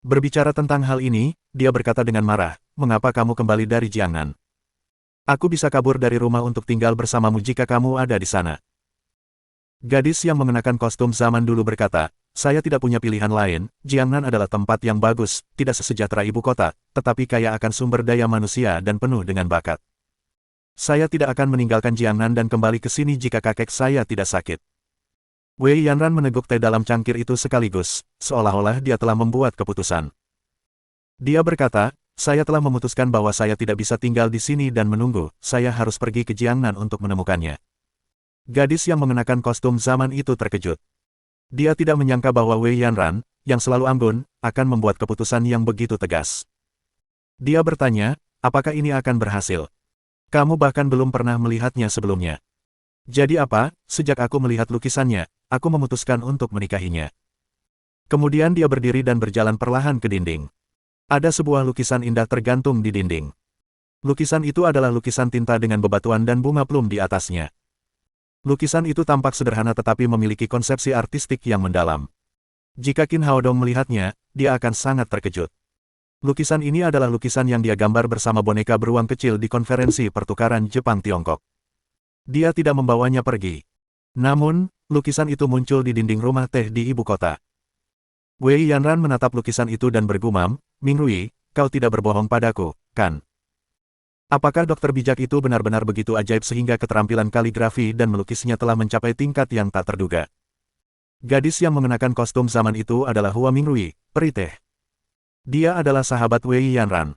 Berbicara tentang hal ini, dia berkata dengan marah, mengapa kamu kembali dari Jiangnan? Aku bisa kabur dari rumah untuk tinggal bersamamu jika kamu ada di sana. Gadis yang mengenakan kostum zaman dulu berkata, saya tidak punya pilihan lain, Jiangnan adalah tempat yang bagus, tidak sesejahtera ibu kota, tetapi kaya akan sumber daya manusia dan penuh dengan bakat. Saya tidak akan meninggalkan Jiangnan dan kembali ke sini jika kakek saya tidak sakit. Wei Yanran meneguk teh dalam cangkir itu sekaligus, seolah-olah dia telah membuat keputusan. Dia berkata, saya telah memutuskan bahwa saya tidak bisa tinggal di sini dan menunggu, saya harus pergi ke Jiangnan untuk menemukannya. Gadis yang mengenakan kostum zaman itu terkejut. Dia tidak menyangka bahwa Wei Yanran, yang selalu anggun, akan membuat keputusan yang begitu tegas. Dia bertanya, apakah ini akan berhasil? Kamu bahkan belum pernah melihatnya sebelumnya. Jadi apa, sejak aku melihat lukisannya, aku memutuskan untuk menikahinya. Kemudian dia berdiri dan berjalan perlahan ke dinding. Ada sebuah lukisan indah tergantung di dinding. Lukisan itu adalah lukisan tinta dengan bebatuan dan bunga plum di atasnya. Lukisan itu tampak sederhana tetapi memiliki konsepsi artistik yang mendalam. Jika Qin Haodong melihatnya, dia akan sangat terkejut. Lukisan ini adalah lukisan yang dia gambar bersama boneka beruang kecil di konferensi pertukaran Jepang-Tiongkok. Dia tidak membawanya pergi. Namun, lukisan itu muncul di dinding rumah teh di ibu kota. Wei Yanran menatap lukisan itu dan bergumam, Mingrui, kau tidak berbohong padaku, kan? Apakah dokter bijak itu benar-benar begitu ajaib sehingga keterampilan kaligrafi dan melukisnya telah mencapai tingkat yang tak terduga? Gadis yang mengenakan kostum zaman itu adalah Hua Mingrui, peri teh. Dia adalah sahabat Wei Yanran.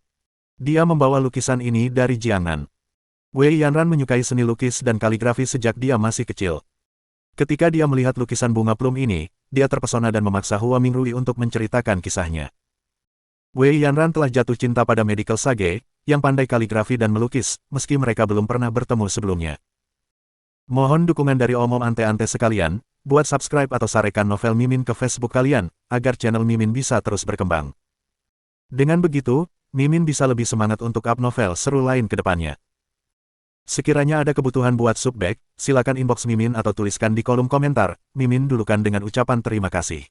Dia membawa lukisan ini dari Jiangnan. Wei Yanran menyukai seni lukis dan kaligrafi sejak dia masih kecil. Ketika dia melihat lukisan bunga plum ini, dia terpesona dan memaksa Hua Mingrui untuk menceritakan kisahnya. Wei Yanran telah jatuh cinta pada Medical Sage, yang pandai kaligrafi dan melukis, meski mereka belum pernah bertemu sebelumnya. Mohon dukungan dari omom ante-ante sekalian, buat subscribe atau sarekan novel Mimin ke Facebook kalian, agar channel Mimin bisa terus berkembang. Dengan begitu, Mimin bisa lebih semangat untuk up novel seru lain ke depannya. Sekiranya ada kebutuhan buat subback, silakan inbox Mimin atau tuliskan di kolom komentar, Mimin dulukan dengan ucapan terima kasih.